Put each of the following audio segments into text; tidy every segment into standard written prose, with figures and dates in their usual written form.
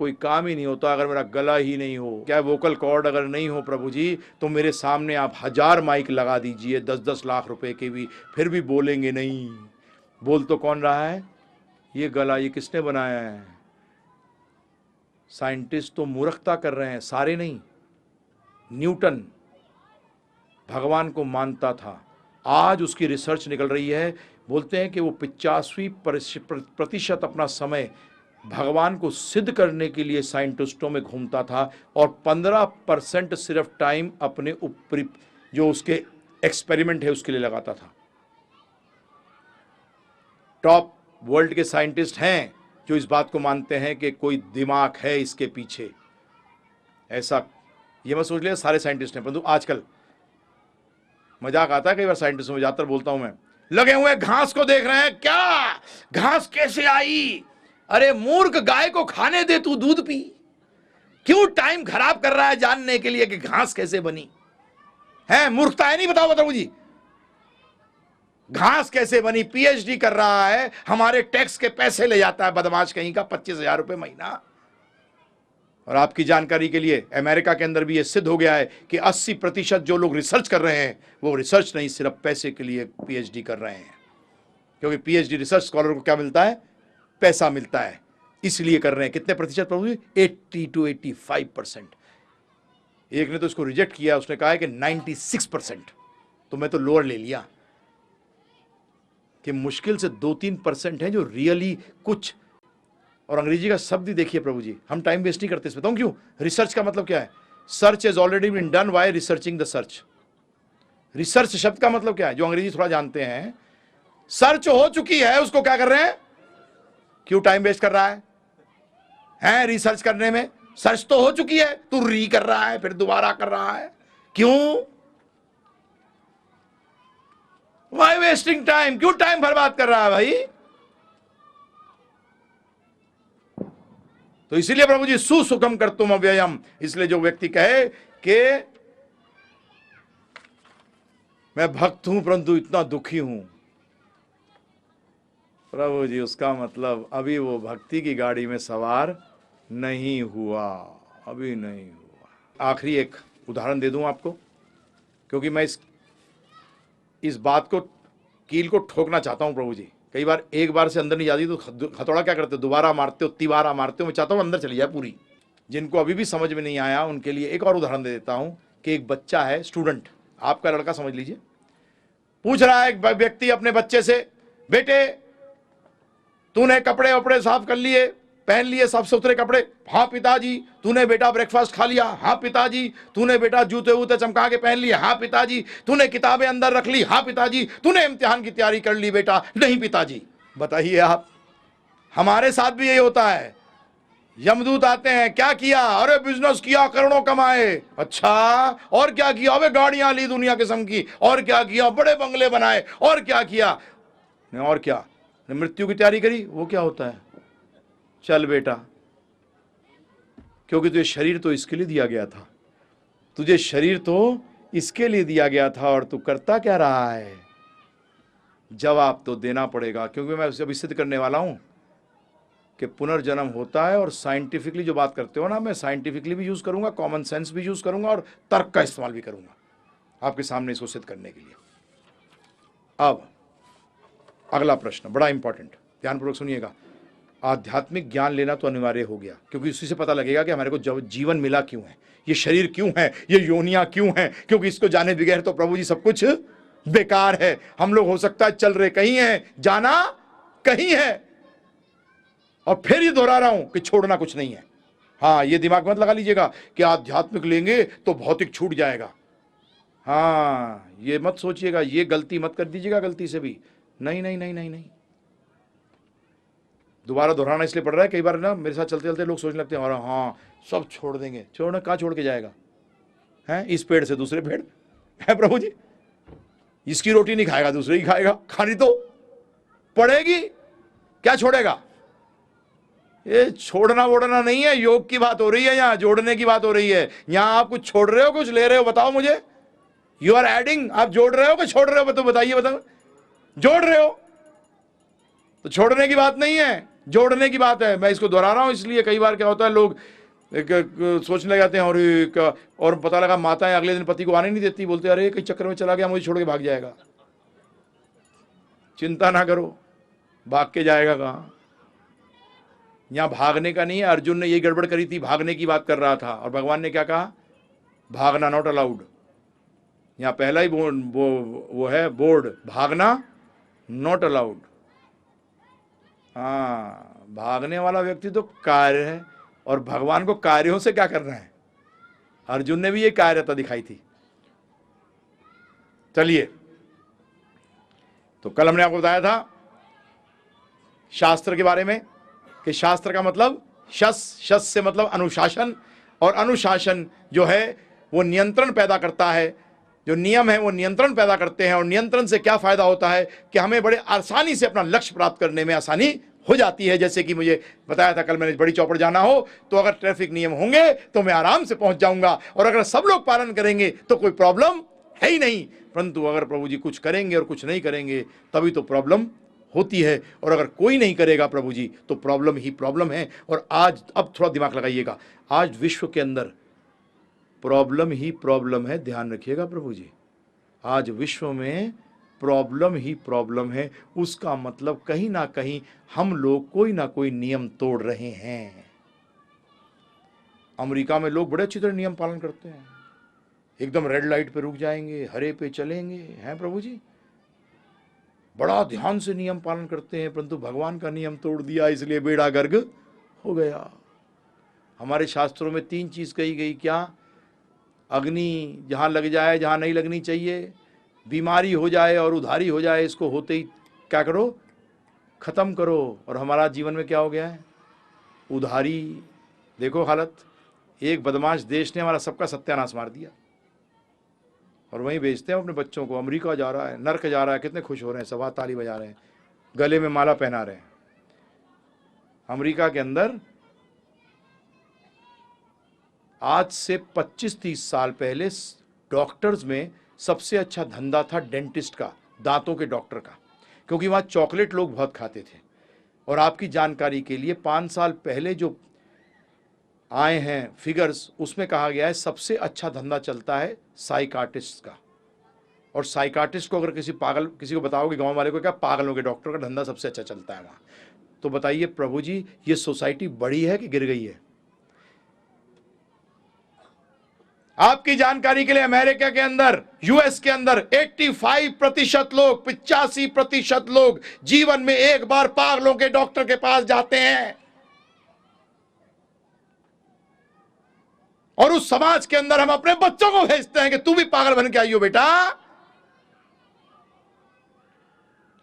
कोई काम ही नहीं होता अगर मेरा गला ही नहीं हो, क्या वोकल कॉर्ड अगर नहीं हो प्रभु जी, तो मेरे सामने आप 1000 माइक लगा दीजिए 10-10 लाख रुपए के भी, फिर भी बोलेंगे नहीं। बोल तो कौन रहा है? ये गला, ये किसने बनाया है? साइंटिस्ट तो मूर्खता कर रहे हैं, सारे नहीं। न्यूटन भगवान को मानता था, आज उसकी रिसर्च निकल रही है, बोलते हैं कि वो 85% अपना समय भगवान को सिद्ध करने के लिए साइंटिस्टों में घूमता था और 15% सिर्फ टाइम अपने ऊपरी जो उसके एक्सपेरिमेंट है उसके लिए लगाता था। टॉप वर्ल्ड के साइंटिस्ट हैं जो इस बात को मानते हैं कि कोई दिमाग है इसके पीछे। ऐसा ये मैं सोच लिया सारे साइंटिस्ट हैं, परंतु आजकल मजाक आता है कई बार साइंटिस्टों में, ज्यादातर बोलता हूं मैं, लगे हुए घास को देख रहे हैं, क्या घास कैसे आई? अरे मूर्ख, गाय को खाने दे, तू दूध पी। क्यों टाइम खराब कर रहा है जानने के लिए कि घास कैसे बनी? है मूर्खता है नहीं? बताओ बताओ जी, घास कैसे बनी? पीएचडी कर रहा है, हमारे टैक्स के पैसे ले जाता है बदमाश कहीं का, 25,000 रुपए महीना। और आपकी जानकारी के लिए अमेरिका के अंदर भी यह सिद्ध हो गया है कि 80% जो लोग रिसर्च कर रहे हैं वो रिसर्च नहीं, सिर्फ पैसे के लिए पीएचडी कर रहे हैं। क्योंकि पीएचडी रिसर्च स्कॉलर को क्या मिलता है? पैसा मिलता है, इसलिए कर रहे हैं। कितने प्रतिशत प्रभु? 80 to 85%। एक ने तो इसको रिजेक्ट किया, उसने कहा है कि 96%। तो मैं तो लोअर ले लिया कि मुश्किल से 2-3% है जो रियली कुछ। और अंग्रेजी का शब्द ही देखिए प्रभु जी, हम टाइम वेस्ट नहीं करते इसमें। बताऊं क्यों? रिसर्च का मतलब क्या है? Search is already been done, why researching the search. Research शब्द का मतलब क्या है? जो अंग्रेजी थोड़ा जानते हैं, सर्च हो चुकी है, उसको क्या कर रहे हैं? क्यों टाइम वेस्ट कर रहा है? हैं रिसर्च करने में? सर्च तो हो चुकी है, तू री कर रहा है, फिर दोबारा कर रहा है, क्यों? Why wasting time? क्यों टाइम बर्बाद कर रहा है भाई? तो इसीलिए प्रभु जी सुसुखम कर तुम अव्ययम। इसलिए जो व्यक्ति कहे कि मैं भक्त हूं परंतु इतना दुखी हूं, प्रभु जी उसका मतलब अभी वो भक्ति की गाड़ी में सवार नहीं हुआ, अभी नहीं हुआ। आखिरी एक उदाहरण दे दूं आपको, क्योंकि मैं इस बात को कील को ठोकना चाहता हूं प्रभु जी। कई बार एक बार से अंदर नहीं जाती तो हथौड़ा क्या करते हो? दोबारा मारते हो, तिबारा मारते हो। मैं चाहता हूं अंदर चली जाए पूरी। जिनको अभी भी समझ में नहीं आया उनके लिए एक और उदाहरण दे देता हूं कि एक बच्चा है, स्टूडेंट, आपका लड़का समझ लीजिए, पूछ रहा है एक व्यक्ति अपने बच्चे से, बेटे तूने कपड़े वपड़े साफ कर लिए, पहन लिए साफ सुथरे कपड़े? हाँ पिताजी। तूने बेटा ब्रेकफास्ट खा लिया? हाँ पिताजी। तूने बेटा जूते वूते चमका के पहन लिए? हाँ पिताजी। तूने किताबें अंदर रख ली? हाँ पिताजी। तूने इम्तिहान की तैयारी कर ली बेटा? नहीं पिताजी। बताइए आप, हमारे साथ भी यही होता है। यमदूत आते हैं, क्या किया? अरे बिजनेस किया, करोड़ों कमाए। अच्छा, और क्या किया? अबे गाड़ियां ली दुनिया किस्म की। और क्या किया? बड़े बंगले बनाए। और क्या किया? और क्या? मृत्यु की तैयारी करी। वो क्या होता है? चल बेटा, क्योंकि तुझे शरीर तो इसके लिए दिया गया था, तुझे शरीर तो इसके लिए दिया गया था, और तू करता क्या रहा है? जवाब तो देना पड़ेगा, क्योंकि मैं अभी सिद्ध करने वाला हूं कि पुनर्जन्म होता है। और साइंटिफिकली जो बात करते हो ना, मैं साइंटिफिकली भी यूज करूंगा, कॉमन सेंस भी यूज करूंगा, और तर्क का इस्तेमाल भी करूंगा आपके सामने इसको सिद्ध करने के लिए। अब अगला प्रश्न बड़ा इंपॉर्टेंट, ध्यानपूर्वक सुनिएगा। आध्यात्मिक ज्ञान लेना तो अनिवार्य हो गया, क्योंकि उसी से पता लगेगा कि हमारे को जीवन मिला क्यों है, ये शरीर क्यों है, ये योनियां क्यों हैं। क्योंकि इसको जाने बगैर तो प्रभु जी सब कुछ बेकार है। हम लोग हो सकता है चल रहे कहीं हैं, जाना कहीं है। और फिर ये दोहरा रहा हूं कि छोड़ना कुछ नहीं है। हाँ, ये दिमाग मत लगा लीजिएगा कि आध्यात्मिक लेंगे तो भौतिक छूट जाएगा। हाँ, ये मत सोचिएगा, ये गलती मत कर दीजिएगा गलती से भी। नहीं नहीं नहीं नहीं नहीं, दोबारा दोहराना इसलिए पड़ रहा है, कई बार ना मेरे साथ चलते चलते लोग सोचने लगते हैं, और हाँ सब छोड़ देंगे। छोड़ना कहाँ छोड़ के जाएगा? हैं, इस पेड़ से दूसरे पेड़ है प्रभु जी, इसकी रोटी नहीं खाएगा दूसरे ही खाएगा, खानी तो पड़ेगी, क्या छोड़ेगा? ये छोड़ना वोड़ना नहीं है, योग की बात हो रही है, यहाँ जोड़ने की बात हो रही है। यहाँ आप कुछ छोड़ रहे हो, कुछ ले रहे हो? बताओ मुझे। यू आर एडिंग, आप जोड़ रहे हो कि छोड़ रहे हो? तो बताइए, बताओ। जोड़ रहे हो तो छोड़ने की बात नहीं है, जोड़ने की बात है। मैं इसको दोहरा रहा हूं इसलिए कई बार क्या होता है, लोग सोचने लग जाते हैं और पता लगा माताएं अगले दिन पति को आने नहीं देती, बोलते अरे कई चक्कर में चला गया, मुझे छोड़ के भाग जाएगा। चिंता ना करो, भाग के जाएगा कहां। यहां भागने का नहीं है। अर्जुन ने यही गड़बड़ करी थी, भागने की बात कर रहा था और भगवान ने क्या कहा, भागना नॉट अलाउड। यहां पहला ही वो है बोर्ड, भागना नॉट अलाउड। हाँ, भागने वाला व्यक्ति तो कार्य है और भगवान को कार्यों से क्या करना है। अर्जुन ने भी ये कार्यता दिखाई थी। चलिए, तो कल हमने आपको बताया था शास्त्र के बारे में कि शास्त्र का मतलब शस से मतलब अनुशासन, और अनुशासन जो है वो नियंत्रण पैदा करता है। जो नियम है वो नियंत्रण पैदा करते हैं, और नियंत्रण से क्या फायदा होता है कि हमें बड़े आसानी से अपना लक्ष्य प्राप्त करने में आसानी हो जाती है। जैसे कि मुझे बताया था कल, मैंने बड़ी चौपड़ जाना हो तो अगर ट्रैफिक नियम होंगे तो मैं आराम से पहुंच जाऊंगा, और अगर सब लोग पालन करेंगे तो कोई प्रॉब्लम है ही नहीं। परंतु अगर प्रभु जी कुछ करेंगे और कुछ नहीं करेंगे तभी तो प्रॉब्लम होती है, और अगर कोई नहीं करेगा प्रभु जी तो प्रॉब्लम ही प्रॉब्लम है। और आज, अब थोड़ा दिमाग लगाइएगा, आज विश्व के अंदर प्रॉब्लम ही प्रॉब्लम है। ध्यान रखिएगा प्रभु जी, आज विश्व में प्रॉब्लम ही प्रॉब्लम है। उसका मतलब कहीं ना कहीं हम लोग कोई ना कोई नियम तोड़ रहे हैं। अमेरिका में लोग बड़े अच्छी तरह नियम पालन करते हैं, एकदम रेड लाइट पे रुक जाएंगे, हरे पे चलेंगे, हैं प्रभु जी, बड़ा ध्यान से नियम पालन करते हैं। परंतु भगवान का नियम तोड़ दिया, इसलिए बेड़ा गर्क हो गया। हमारे शास्त्रों में 3 चीज कही गई, क्या? अग्नि जहां लग जाए जहां नहीं लगनी चाहिए, बीमारी हो जाए और उधारी हो जाए, इसको होते ही क्या करो, खत्म करो। और हमारा जीवन में क्या हो गया है, उधारी। देखो हालत, एक बदमाश देश ने हमारा सबका सत्यानाश मार दिया, और वहीं भेजते हैं अपने बच्चों को। अमेरिका जा रहा है, नर्क जा रहा है, कितने खुश हो रहे हैं, सब ताली बजा रहे हैं, गले में माला पहना रहे हैं। अमेरिका के अंदर आज से 25-30 साल पहले डॉक्टर्स में सबसे अच्छा धंधा था डेंटिस्ट का, दांतों के डॉक्टर का, क्योंकि वहां चॉकलेट लोग बहुत खाते थे। और आपकी जानकारी के लिए 5 साल पहले जो आए हैं फिगर्स, उसमें कहा गया है सबसे अच्छा धंधा चलता है साइकाट्रिस्ट का। और साइकाट्रिस्ट को अगर किसी को बताओगे गांव वाले को, क्या पागलों के डॉक्टर का धंधा सबसे अच्छा चलता है वहां। तो बताइए प्रभु जी, ये सोसाइटी बढ़ी है कि गिर गई है? आपकी जानकारी के लिए अमेरिका के अंदर, यूएस के अंदर 85% लोग, 85% लोग जीवन में एक बार पागलों के डॉक्टर के पास जाते हैं। और उस समाज के अंदर हम अपने बच्चों को भेजते हैं कि तू भी पागल बन के आइयो बेटा,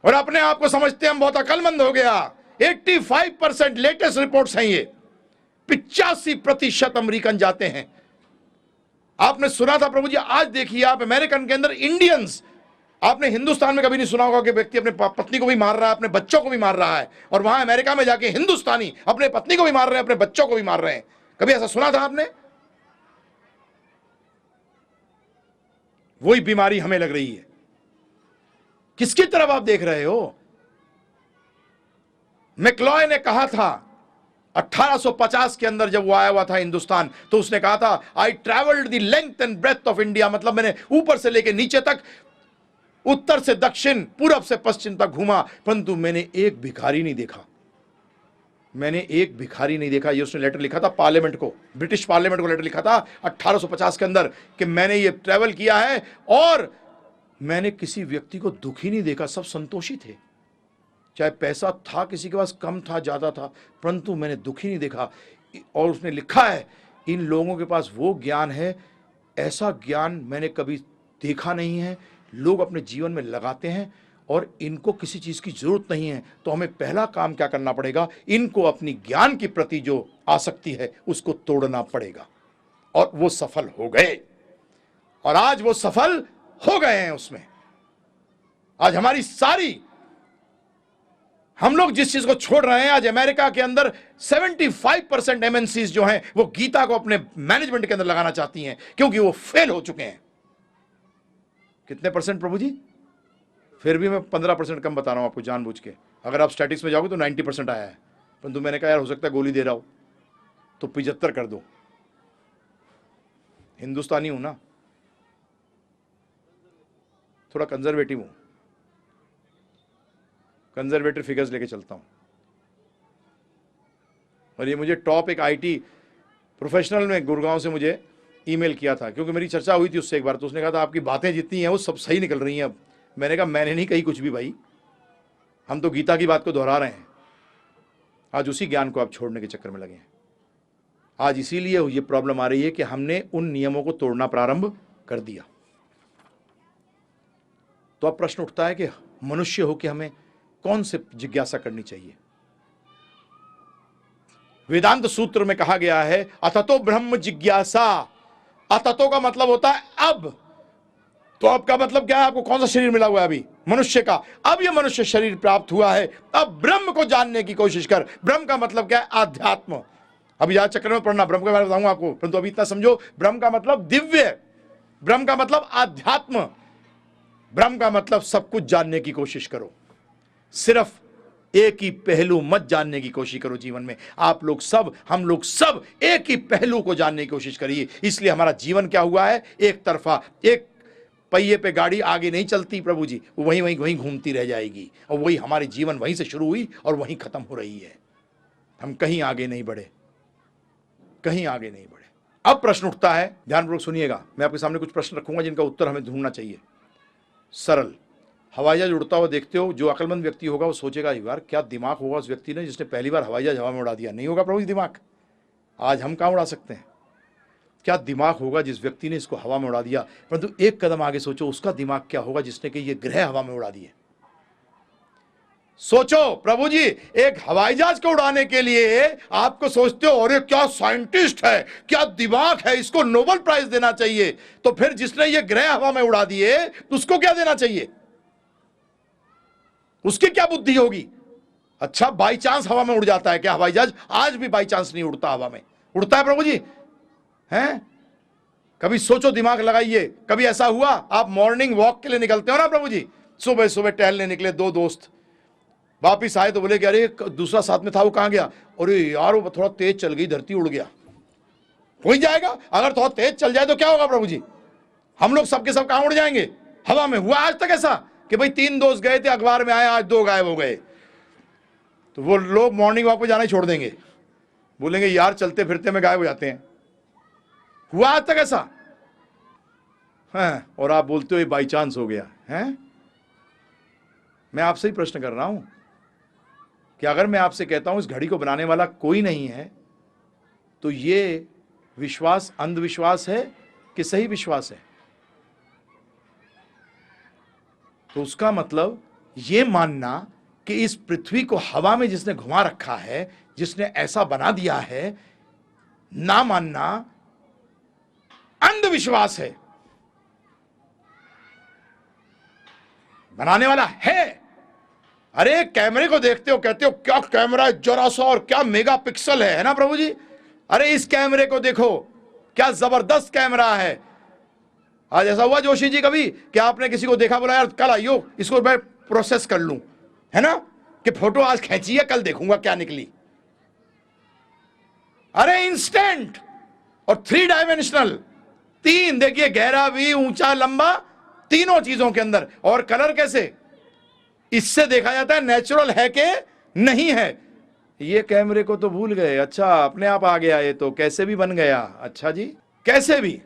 और अपने आप को समझते हैं हम बहुत अक्लमंद हो गया। 85% लेटेस्ट रिपोर्ट्स हैं ये, 85% अमेरिकन जाते हैं। आपने सुना था प्रभु जी, आज देखिए आप अमेरिकन के अंदर इंडियंस, आपने हिंदुस्तान में कभी नहीं सुना होगा कि व्यक्ति अपने पत्नी को भी मार रहा है, अपने बच्चों को भी मार रहा है, और वहां अमेरिका में जाके हिंदुस्तानी अपने पत्नी को भी मार रहे हैं, अपने बच्चों को भी मार रहे हैं। कभी ऐसा सुना था आपने? वही बीमारी हमें लग रही है। किसकी तरफ आप देख रहे हो? मैक्लॉय ने कहा था 1850 के अंदर, जब वो आया हुआ था हिंदुस्तान, तो उसने कहा था I travelled the length and breadth of India, मतलब मैंने ऊपर से लेकर नीचे तक, उत्तर से दक्षिण, पूरब से पश्चिम तक घूमा, परंतु मैंने एक भिखारी नहीं देखा। मैंने एक भिखारी नहीं देखा। ये उसने लेटर लिखा था पार्लियामेंट को, ब्रिटिश पार्लियामेंट को लेटर लिखा था 1850 के अंदर कि मैंने ये ट्रेवल किया है और मैंने किसी व्यक्ति को दुखी नहीं देखा, सब संतोषी थे। चाहे पैसा था किसी के पास, कम था ज्यादा था, परंतु मैंने दुखी नहीं देखा। और उसने लिखा है इन लोगों के पास वो ज्ञान है, ऐसा ज्ञान मैंने कभी देखा नहीं है। लोग अपने जीवन में लगाते हैं और इनको किसी चीज की जरूरत नहीं है। तो हमें पहला काम क्या करना पड़ेगा, इनको अपनी ज्ञान के प्रति जो आसक्ति है उसको तोड़ना पड़ेगा। और वो सफल हो गए, और आज वो सफल हो गए हैं उसमें। आज हमारी सारी, हम लोग जिस चीज को छोड़ रहे हैं, आज अमेरिका के अंदर 75% एमएनसीज जो हैं वो गीता को अपने मैनेजमेंट के अंदर लगाना चाहती हैं, क्योंकि वो फेल हो चुके हैं। कितने परसेंट प्रभु जी? फिर भी मैं 15% कम बता रहा हूं आपको जानबूझ के। अगर आप स्टैटिक्स में जाओगे तो 90% आया है। परंतु मैंने कहा यार हो सकता है गोली दे रहा हो, तो 75 कर दो। हिंदुस्तानी हूं ना, थोड़ा कंजर्वेटिव हूं, कंजर्वेटिव फिगर्स लेके चलता हूं। और ये मुझे टॉप एक आईटी प्रोफेशनल ने गुड़गांव से मुझे ईमेल किया था, क्योंकि मेरी चर्चा हुई थी उससे एक बार, तो उसने कहा था आपकी बातें जितनी हैं वो सब सही निकल रही हैं अब। मैंने कहा मैंने नहीं कही कुछ भी भाई, हम तो गीता की बात को दोहरा रहे हैं। आज उसी ज्ञान को आप छोड़ने के चक्कर में लगे हैं। आज इसीलिए ये प्रॉब्लम आ रही है कि हमने उन नियमों को तोड़ना प्रारंभ कर दिया। तो अब प्रश्न उठता है कि मनुष्य हो कि हमें कौन से जिज्ञासा करनी चाहिए। वेदांत सूत्र में कहा गया है अततो ब्रह्म जिज्ञासा। अततो का मतलब होता है अब। तो अब का मतलब क्या है? आपको कौन सा शरीर मिला हुआ है अभी? मनुष्य का। अब ये मनुष्य शरीर प्राप्त हुआ है, अब ब्रह्म को जानने की कोशिश कर। ब्रह्म का मतलब क्या है? आध्यात्म। अभी यहां चक्कर में पढ़ना, ब्रह्म के बारे में बताऊंगा आपको, परंतु अभी इतना समझो, ब्रह्म का मतलब दिव्य, ब्रह्म का मतलब आध्यात्म, ब्रह्म का मतलब सब कुछ जानने की कोशिश करो। सिर्फ एक ही पहलू मत जानने की कोशिश करो जीवन में। आप लोग सब, हम लोग सब एक ही पहलू को जानने की कोशिश करिए। इसलिए हमारा जीवन क्या हुआ है? एक तरफा, एक पहिए पे गाड़ी आगे नहीं चलती प्रभु जी, वो वहीं वहीं वहीं घूमती रह जाएगी। और वही हमारी जीवन वहीं से शुरू हुई और वहीं खत्म हो रही है। हम कहीं आगे नहीं बढ़े, कहीं आगे नहीं बढ़े। अब प्रश्न उठता है, ध्यानपूर्वक सुनिएगा, मैं आपके सामने कुछ प्रश्न रखूंगा जिनका उत्तर हमें ढूंढना चाहिए। सरल। हवाई जहाज उड़ता हुआ देखते हो, जो अक्लमंद व्यक्ति होगा वो सोचेगा यार क्या दिमाग होगा उस व्यक्ति ने जिसने पहली बार हवाई जहाज हवा में उड़ा दिया। नहीं होगा प्रभु जी दिमाग, आज हम कहां उड़ा सकते हैं। क्या दिमाग होगा जिस व्यक्ति ने इसको हवा में उड़ा दिया। परंतु एक कदम आगे सोचो, उसका दिमाग क्या होगा जिसने कि ये ग्रह हवा में उड़ा दिए। सोचो प्रभु जी, एक हवाई जहाज को उड़ाने के लिए आपको सोचते हो अरे क्या साइंटिस्ट है, क्या दिमाग है, इसको नोबेल प्राइज देना चाहिए। तो फिर जिसने ये ग्रह हवा में उड़ा दिए उसको क्या देना चाहिए? उसकी क्या बुद्धि होगी? अच्छा बाई चांस हवा में उड़ जाता है क्या हवाई जहाज? आज भी बाई चांस नहीं उड़ता, हवा में उड़ता है प्रभु जी, हैं? कभी सोचो, दिमाग लगाइए। कभी ऐसा हुआ आप मॉर्निंग वॉक के लिए निकलते हो ना प्रभु जी, सुबह सुबह टहलने निकले, दो दोस्त वापिस आए तो बोले कि अरे दूसरा साथ में था वो कहां गया? अरे यार वो थोड़ा तेज चल गई, धरती उड़ गया। हो ही जाएगा, अगर थोड़ा तेज चल जाए तो क्या होगा प्रभु जी? हम लोग सबके सब कहां उड़ जाएंगे? हवा में। हुआ आज तक ऐसा कि भाई 3 दोस्त गए थे, अखबार में आए, आज 2 गायब हो गए। तो वो लोग मॉर्निंग वॉक पे जाना ही छोड़ देंगे, बोलेंगे यार चलते फिरते में गायब हो जाते हैं। हुआ आज तक ऐसा? हैं? और आप बोलते हो ये बाई चांस हो गया है। मैं आपसे ही प्रश्न कर रहा हूं कि अगर मैं आपसे कहता हूं इस घड़ी को बनाने वाला कोई नहीं है, तो ये विश्वास अंधविश्वास है कि सही विश्वास है? तो उसका मतलब ये मानना कि इस पृथ्वी को हवा में जिसने घुमा रखा है, जिसने ऐसा बना दिया है, ना मानना अंधविश्वास है। बनाने वाला है। अरे कैमरे को देखते हो, कहते हो क्या कैमरा है जरा सा, और क्या मेगापिक्सल है ना प्रभु जी? अरे इस कैमरे को देखो, क्या जबरदस्त कैमरा है। आज ऐसा हुआ जोशी जी कभी कि आपने किसी को देखा, बोला यार कल आइयो इसको मैं प्रोसेस कर लूं, है ना, कि फोटो आज खींची है कल देखूंगा क्या निकली। अरे इंस्टेंट और 3 डायमेंशनल, 3 देखिए, गहरा भी, ऊंचा लंबा, तीनों चीजों के अंदर। और कलर कैसे? इससे देखा जाता है नेचुरल है कि नहीं है। ये कैमरे को तो भूल गए। अच्छा अपने आप आ गया ये तो, कैसे भी बन गया। अच्छा जी कैसे भी,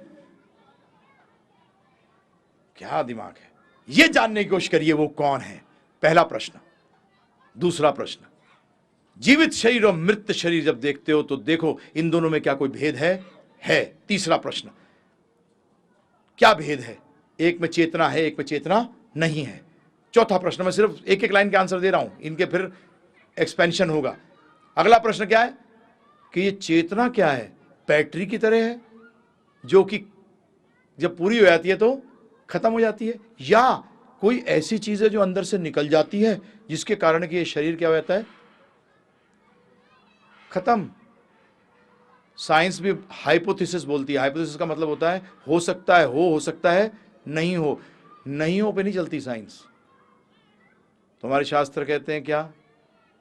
क्या दिमाग है? ये जानने की कोशिश करिए वो कौन है, पहला प्रश्न। दूसरा प्रश्न, जीवित शरीर और मृत शरीर जब देखते हो तो देखो इन दोनों में क्या कोई भेद है? तीसरा प्रश्न, क्या भेद है? एक में चेतना है, एक में चेतना नहीं है। चौथा प्रश्न, मैं सिर्फ एक एक लाइन के आंसर दे रहा हूं, इनके फिर एक्सपेंशन होगा। अगला प्रश्न क्या है कि ये चेतना क्या है? बैटरी की तरह है जो कि जब पूरी हो जाती है तो खत्म हो जाती है, या कोई ऐसी चीज है जो अंदर से निकल जाती है जिसके कारण कि ये शरीर क्या हो जाता है? खत्म। साइंस भी हाइपोथेसिस बोलती है। हाइपोथेसिस का मतलब होता है हो सकता है हो सकता है नहीं हो। नहीं हो पे नहीं चलती साइंस। तो हमारे शास्त्र कहते हैं क्या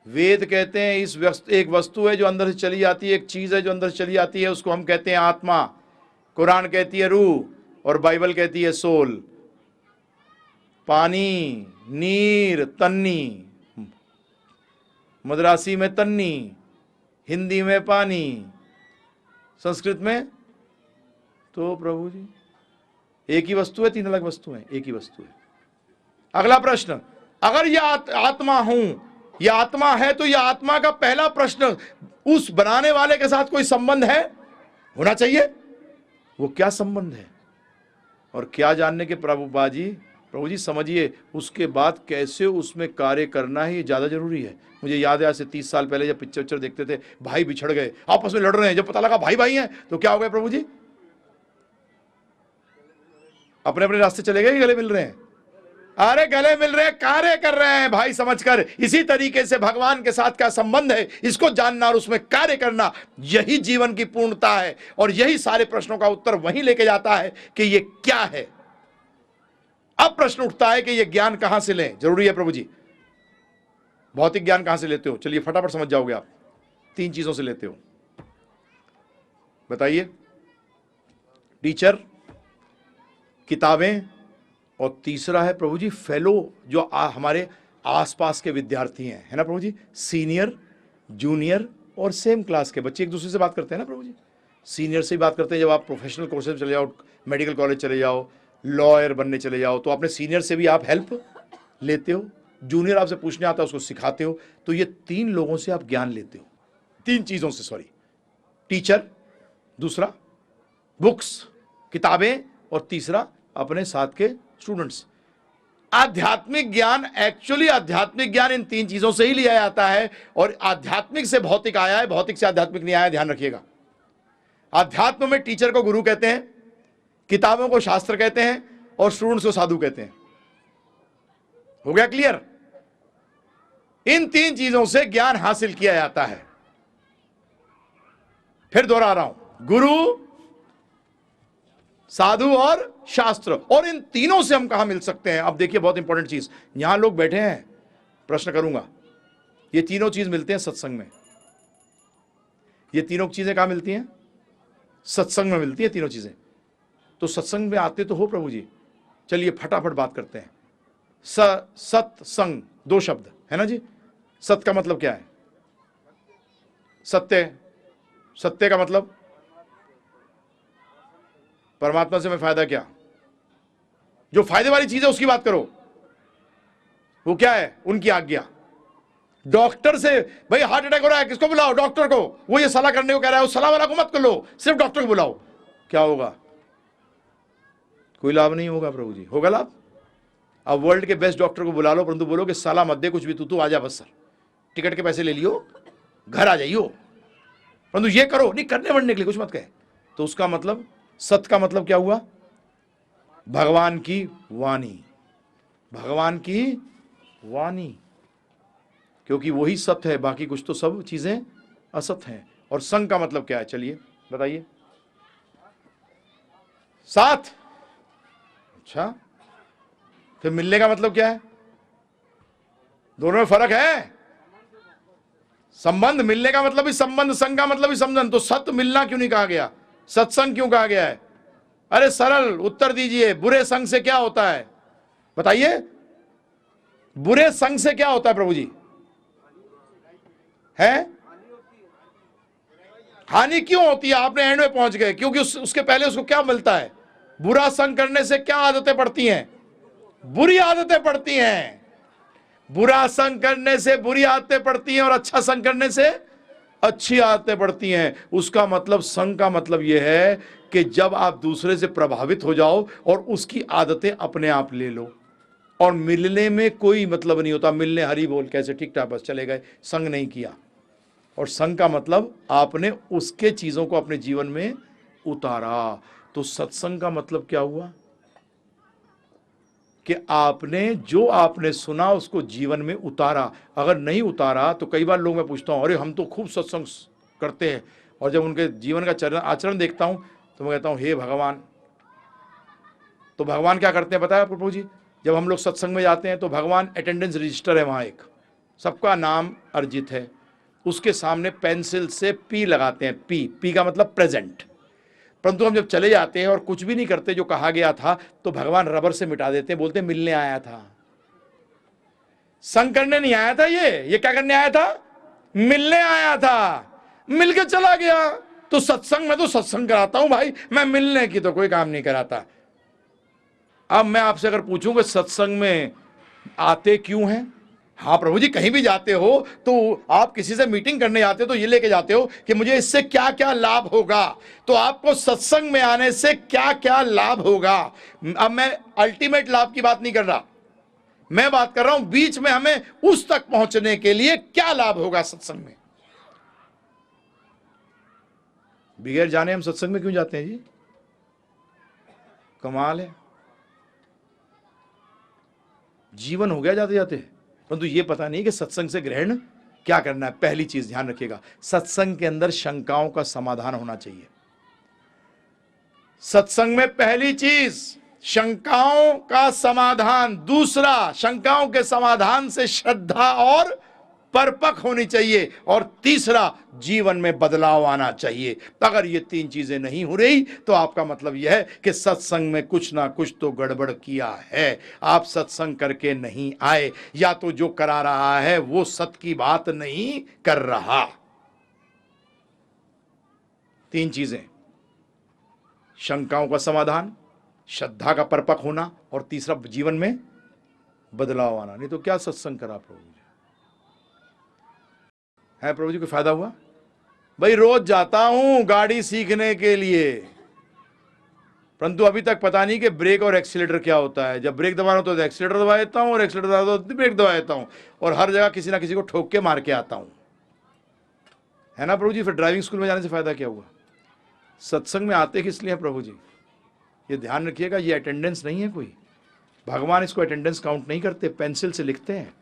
वेद कहते हैं एक वस्तु है जो अंदर से चली आती है, एक चीज है जो अंदर से चली आती है, उसको हम कहते हैं आत्मा। कुरान कहती है रूह और बाइबल कहती है सोल। पानी, नीर, तन्नी, मद्रासी में तन्नी, हिंदी में पानी, संस्कृत में तो प्रभु जी एक ही वस्तु है, तीन अलग वस्तु है? एक ही वस्तु है। अगला प्रश्न, अगर यह आत्मा हूं, यह आत्मा है, तो यह आत्मा का पहला प्रश्न, उस बनाने वाले के साथ कोई संबंध है? होना चाहिए। वो क्या संबंध है? और क्या जानने के प्रभु जी समझिए, उसके बाद कैसे उसमें कार्य करना है, ये ज्यादा जरूरी है। मुझे याद है आज से 30 साल पहले जब पिक्चर देखते थे, भाई बिछड़ गए, आपस में लड़ रहे हैं, जब पता लगा भाई भाई हैं तो क्या हो गया प्रभु जी? अपने अपने रास्ते चले गए कि गले मिल रहे हैं? अरे गले मिल रहे हैं, कार्य कर रहे हैं भाई समझकर। इसी तरीके से भगवान के साथ क्या संबंध है, इसको जानना और उसमें कार्य करना, यही जीवन की पूर्णता है। और यही सारे प्रश्नों का उत्तर वहीं लेके जाता है कि ये क्या है। अब प्रश्न उठता है कि ये ज्ञान कहां से लें? जरूरी है प्रभु जी, भौतिक ज्ञान कहां से लेते हो? चलिए फटाफट समझ जाओगे आप। 3 चीजों से लेते हो, बताइए। टीचर, किताबें, और तीसरा है प्रभु जी फेलो, जो हमारे आसपास के विद्यार्थी हैं, है ना प्रभु जी? सीनियर, जूनियर और सेम क्लास के बच्चे एक दूसरे से बात करते हैं ना प्रभु जी। सीनियर से ही बात करते हैं जब आप प्रोफेशनल कोर्सेज चले जाओ, मेडिकल कॉलेज चले जाओ, लॉयर बनने चले जाओ, तो अपने सीनियर से भी आप हेल्प लेते हो। जूनियर आपसे पूछने आता है, उसको सिखाते हो। तो ये 3 लोगों से आप ज्ञान लेते हो, 3 चीजों से, सॉरी। टीचर, दूसरा बुक्स, किताबें, और तीसरा अपने साथ के स्टूडेंट्स। आध्यात्मिक ज्ञान, एक्चुअली आध्यात्मिक ज्ञान इन 3 चीजों से ही लिया जाता है। और आध्यात्मिक से भौतिक आया है, भौतिक से आध्यात्मिक नहीं आया, ध्यान रखिएगा। आध्यात्म में टीचर को गुरु कहते हैं, किताबों को शास्त्र कहते हैं, और स्टूडेंट्स को साधु कहते हैं। हो गया क्लियर? इन 3 चीजों से ज्ञान हासिल किया जाता है। फिर दोहरा रहा हूं, गुरु, साधु और शास्त्र। और इन तीनों से हम कहां मिल सकते हैं? अब देखिए बहुत इंपॉर्टेंट चीज, यहां लोग बैठे हैं, प्रश्न करूंगा। ये तीनों चीज मिलते हैं सत्संग में। ये तीनों चीजें कहां मिलती हैं? सत्संग में मिलती है तीनों चीजें। तो सत्संग में आते तो हो प्रभु जी। चलिए फटाफट बात करते हैं। सत्संग, 2 शब्द है ना जी। सत का मतलब क्या है? सत्य। सत्य का मतलब परमात्मा से मैं फायदा क्या? जो फायदे वाली चीज है उसकी बात करो। वो क्या है? उनकी आज्ञा। डॉक्टर से भाई हार्ट अटैक हो रहा है, किसको बुलाओ? डॉक्टर को। वो ये सलाह करने को कह रहा है, उस सलाह वाला को मत कर लो, सिर्फ डॉक्टर को बुलाओ। क्या होगा? कोई लाभ नहीं होगा प्रभु जी। होगा लाभ? अब वर्ल्ड के बेस्ट डॉक्टर को बुला लो, परंतु बोलो कि सलाह मत दे कुछ भी, तू आजा बस, सर टिकट के पैसे ले लियो, घर आ जाइयो, परंतु ये करो नहीं, करने बढ़ने के लिए कुछ मत कहे। तो उसका मतलब, सत्य का मतलब क्या हुआ? भगवान की वाणी। भगवान की वाणी, क्योंकि वही सत्य है, बाकी कुछ तो सब चीजें असत्य हैं। और संग का मतलब क्या है? चलिए बताइए। साथ। अच्छा, फिर मिलने का मतलब क्या है? दोनों में फर्क है। संबंध, मिलने का मतलब भी संबंध, संग का मतलब भी संबंध। तो सत्य मिलना क्यों नहीं कहा गया? सत्संग क्यों कहा गया है? अरे सरल उत्तर दीजिए, बुरे संग से क्या होता है? बताइए, बुरे संग से क्या होता है प्रभु जी? है हानि क्यों होती है? आपने एंड में पहुंच गए, क्योंकि उसके पहले उसको क्या मिलता है? बुरा संग करने से क्या आदतें पड़ती हैं? बुरी आदतें पड़ती हैं। बुरा संग करने से बुरी आदतें पड़ती हैं, और अच्छा संग करने से अच्छी आदतें पड़ती हैं। उसका मतलब, संग का मतलब यह है कि जब आप दूसरे से प्रभावित हो जाओ और उसकी आदतें अपने आप ले लो। और मिलने में कोई मतलब नहीं होता, मिलने हरी बोल कैसे ठीक ठाक बस चले गए, संग नहीं किया। और संग का मतलब आपने उसके चीजों को अपने जीवन में उतारा। तो सत्संग का मतलब क्या हुआ? कि आपने जो आपने सुना उसको जीवन में उतारा। अगर नहीं उतारा तो कई बार लोग, मैं पूछता हूं, अरे हम तो खूब सत्संग करते हैं, और जब उनके जीवन का आचरण देखता हूं तो मैं कहता हूं हे भगवान। तो भगवान क्या करते हैं पता है प्रभु जी? जब हम लोग सत्संग में जाते हैं तो भगवान अटेंडेंस रजिस्टर है वहां एक, सबका नाम अर्जित है, उसके सामने पेंसिल से पी लगाते हैं, पी, पी का मतलब प्रेजेंट। परंतु हम जब चले जाते हैं और कुछ भी नहीं करते जो कहा गया था, तो भगवान रबर से मिटा देते हैं, बोलते हैं मिलने आया था, संग करने नहीं आया था, ये क्या करने आया था? मिलने आया था, मिलके चला गया। तो सत्संग में तो सत्संग कराता हूं भाई, मैं मिलने की तो कोई काम नहीं कराता। अब मैं आपसे अगर पूछूं कि सत्संग में आते क्यों हैं? हाँ प्रभु जी, कहीं भी जाते हो तो आप किसी से मीटिंग करने जाते हो तो ये लेके जाते हो कि मुझे इससे क्या क्या लाभ होगा। तो आपको सत्संग में आने से क्या क्या लाभ होगा? अब मैं अल्टीमेट लाभ की बात नहीं कर रहा, मैं बात कर रहा हूं बीच में हमें उस तक पहुंचने के लिए क्या लाभ होगा सत्संग में। बगैर जाने हम सत्संग में क्यों जाते हैं जी? कमाल है, जीवन हो गया जाते जाते, परंतु ये पता नहीं कि सत्संग से ग्रहण क्या करना है। पहली चीज ध्यान रखिएगा, सत्संग के अंदर शंकाओं का समाधान होना चाहिए। सत्संग में पहली चीज शंकाओं का समाधान, दूसरा शंकाओं के समाधान से श्रद्धा और परपक होनी चाहिए, और तीसरा जीवन में बदलाव आना चाहिए। अगर ये तीन चीजें नहीं हो रही तो आपका मतलब यह है कि सत्संग में कुछ ना कुछ तो गड़बड़ किया है, आप सत्संग करके नहीं आए, या तो जो करा रहा है वो सत्य की बात नहीं कर रहा। तीन चीजें, शंकाओं का समाधान, श्रद्धा का परपक होना, और तीसरा जीवन में बदलाव आना। नहीं तो क्या सत्संग करा प्रभु जी? है प्रभु जी को फायदा हुआ? भाई रोज जाता हूं गाड़ी सीखने के लिए, परंतु अभी तक पता नहीं कि ब्रेक और एक्सीलेटर क्या होता है। जब ब्रेक दबाना तो एक्सीलेटर दबा देता हूं, और एक्सीलेटर दबा तो ब्रेक दबा देता हूं, और हर जगह किसी ना किसी को ठोक के मार के आता हूं। है ना प्रभु जी? फिर ड्राइविंग स्कूल में जाने से फायदा क्या हुआ? सत्संग में आते किस लिए प्रभु जी? ये ध्यान रखिएगा, ये अटेंडेंस नहीं है कोई, भगवान इसको अटेंडेंस काउंट नहीं करते, पेंसिल से लिखते हैं,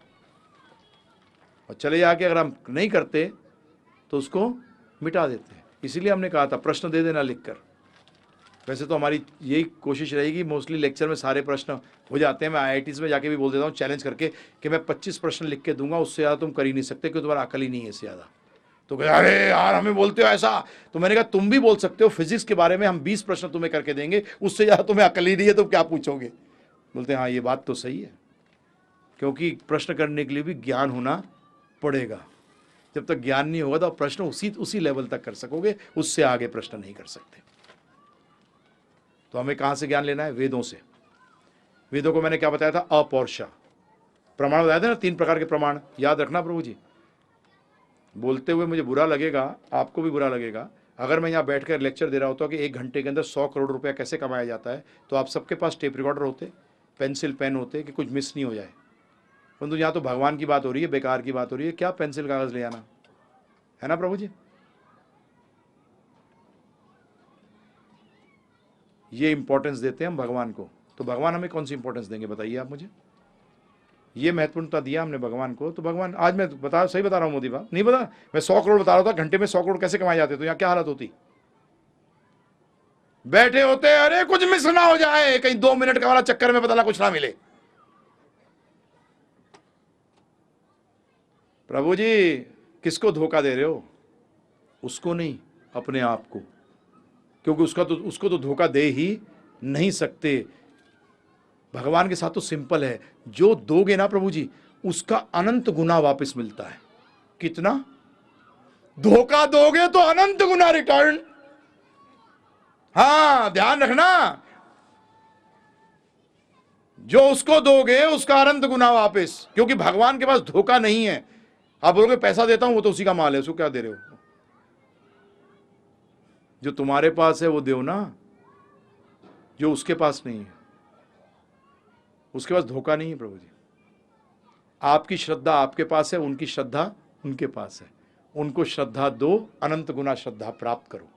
और चले जाके अगर हम नहीं करते तो उसको मिटा देते हैं। इसीलिए हमने कहा था प्रश्न दे देना लिखकर। वैसे तो हमारी यही कोशिश रहेगी, मोस्टली लेक्चर में सारे प्रश्न हो जाते हैं। मैं आईआईटीज़ में जाके भी बोल देता हूँ चैलेंज करके कि मैं 25 प्रश्न लिख के दूंगा, उससे ज़्यादा तुम कर ही नहीं सकते, क्योंकि तुम्हारा अकल ही नहीं है इससे ज़्यादा। तो कहे अरे यार हमें बोलते हो ऐसा, तो मैंने कहा तुम भी बोल सकते हो, फिजिक्स के बारे में हम 20 प्रश्न तुम्हें करके देंगे, उससे ज़्यादा तुम्हें अकल ही नहीं है, तुम क्या पूछोगे? बोलते हैं हाँ ये बात तो सही है, क्योंकि प्रश्न करने के लिए भी ज्ञान होना पड़ेगा। जब तक ज्ञान नहीं होगा तो आप प्रश्न उसी लेवल तक कर सकोगे, उससे आगे प्रश्न नहीं कर सकते। तो हमें कहां से ज्ञान लेना है? वेदों से। वेदों को मैंने क्या बताया था? अपौरुषा प्रमाण बताया था ना, 3 प्रकार के प्रमाण, याद रखना प्रभु जी। बोलते हुए मुझे बुरा लगेगा, आपको भी बुरा लगेगा, अगर मैं यहाँ बैठकर लेक्चर दे रहा होता कि 1 घंटे के अंदर 100 करोड़ रुपया कैसे कमाया जाता है, तो आप सबके पास टेप रिकॉर्डर होते, पेंसिल पेन होते, कि कुछ मिस नहीं हो जाए। परंतु यहाँ तो भगवान की बात हो रही है, बेकार की बात हो रही है, क्या पेंसिल कागज ले आना है ना प्रभु जी? ये इंपॉर्टेंस देते हैं हम भगवान को, तो भगवान हमें कौन सी इंपॉर्टेंस देंगे बताइए आप मुझे? ये महत्वपूर्णता दिया हमने भगवान को, तो भगवान, आज मैं सही बता रहा हूँ मोदी बात नहीं बता, मैं 100 करोड़ बता रहा था, घंटे में 100 करोड़ कैसे कमाए जाते, तो यहाँ क्या हालत होती? बैठे होते अरे कुछ मिस ना हो जाए, कहीं 2 मिनट का वाला चक्कर में पता कुछ ना मिले। प्रभु जी किसको धोखा दे रहे हो? उसको नहीं, अपने आप को, क्योंकि उसको तो धोखा दे ही नहीं सकते। भगवान के साथ तो सिंपल है, जो दोगे ना प्रभु जी उसका अनंत गुना वापस मिलता है। कितना? धोखा दोगे तो अनंत गुना रिटर्न। हाँ ध्यान रखना, जो उसको दोगे उसका अनंत गुना वापस, क्योंकि भगवान के पास धोखा नहीं है। आप बोलोगे पैसा देता हूं, वो तो उसी का माल है, उसको क्या दे रहे हो? जो तुम्हारे पास है वो दो ना, जो उसके पास नहीं है। उसके पास धोखा नहीं है प्रभु जी। आपकी श्रद्धा आपके पास है, उनकी श्रद्धा उनके पास है, उनको श्रद्धा दो, अनंत गुना श्रद्धा प्राप्त करो।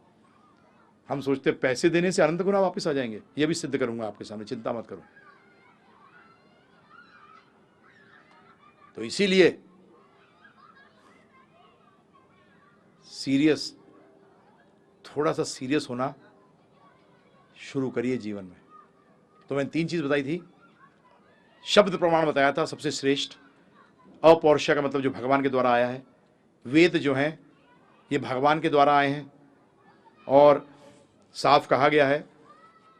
हम सोचते पैसे देने से अनंत गुना वापस आ जाएंगे, ये भी सिद्ध करूंगा आपके सामने, चिंता मत करो। तो इसीलिए सीरियस, थोड़ा सा सीरियस होना शुरू करिए जीवन में। तो मैंने 3 चीज बताई थी, शब्द प्रमाण बताया था सबसे श्रेष्ठ, अपौरुषेय का मतलब जो भगवान के द्वारा आया है। वेद जो हैं ये भगवान के द्वारा आए हैं और साफ कहा गया है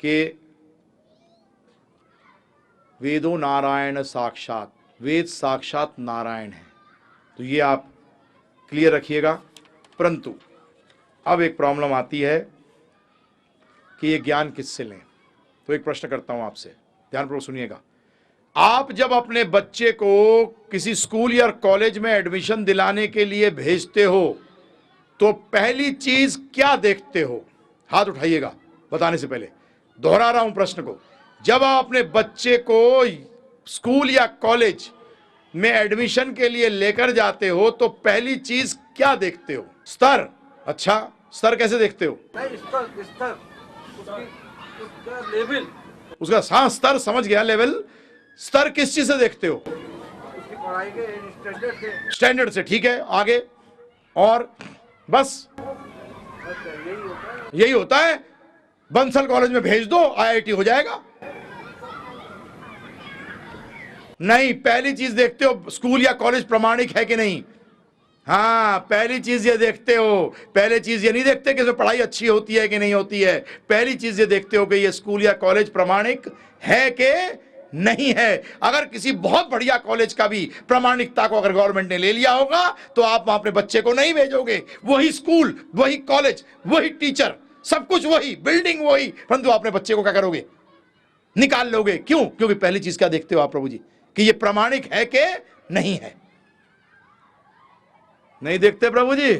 कि वेदो नारायण साक्षात, वेद साक्षात नारायण है। तो ये आप क्लियर रखिएगा। परंतु अब एक प्रॉब्लम आती है कि ये ज्ञान किससे लें। तो एक प्रश्न करता हूं आपसे, ध्यानपूर्वक सुनिएगा। आप जब अपने बच्चे को किसी स्कूल या कॉलेज में एडमिशन दिलाने के लिए भेजते हो तो पहली चीज क्या देखते हो? हाथ उठाइएगा बताने से पहले, दोहरा रहा हूं प्रश्न को। जब आप अपने बच्चे को स्कूल या कॉलेज में एडमिशन के लिए लेकर जाते हो तो पहली चीज क्या देखते हो? स्तर। अच्छा, स्तर कैसे देखते हो? नहीं, स्तर उसका लेवल, उसका हाँ स्तर समझ गया, लेवल। स्तर किस चीज से देखते हो? उसकी पढ़ाई के स्टैंडर्ड से। स्टैंडर्ड से, ठीक है। आगे और बस यही होता है। बंसल कॉलेज में भेज दो, आईआईटी हो जाएगा। नहीं, पहली चीज देखते हो स्कूल या कॉलेज प्रमाणिक है कि नहीं। हाँ, पहली चीज ये देखते हो। पहली चीज ये नहीं देखते कि इसमें पढ़ाई अच्छी होती है कि नहीं होती है। पहली चीज ये देखते हो कि ये स्कूल या कॉलेज प्रमाणिक है कि नहीं है। अगर किसी बहुत बढ़िया कॉलेज का भी प्रमाणिकता को अगर गवर्नमेंट ने ले लिया होगा तो आप वहां अपने बच्चे को नहीं भेजोगे। वही स्कूल, वही कॉलेज, वही टीचर, सब कुछ वही, बिल्डिंग वही, परंतु अपने बच्चे को क्या करोगे? निकाल लोगे। क्यों? क्योंकि पहली चीज क्या देखते हो आप प्रभु जी, कि ये प्रमाणिक है कि नहीं है। नहीं देखते प्रभु जी।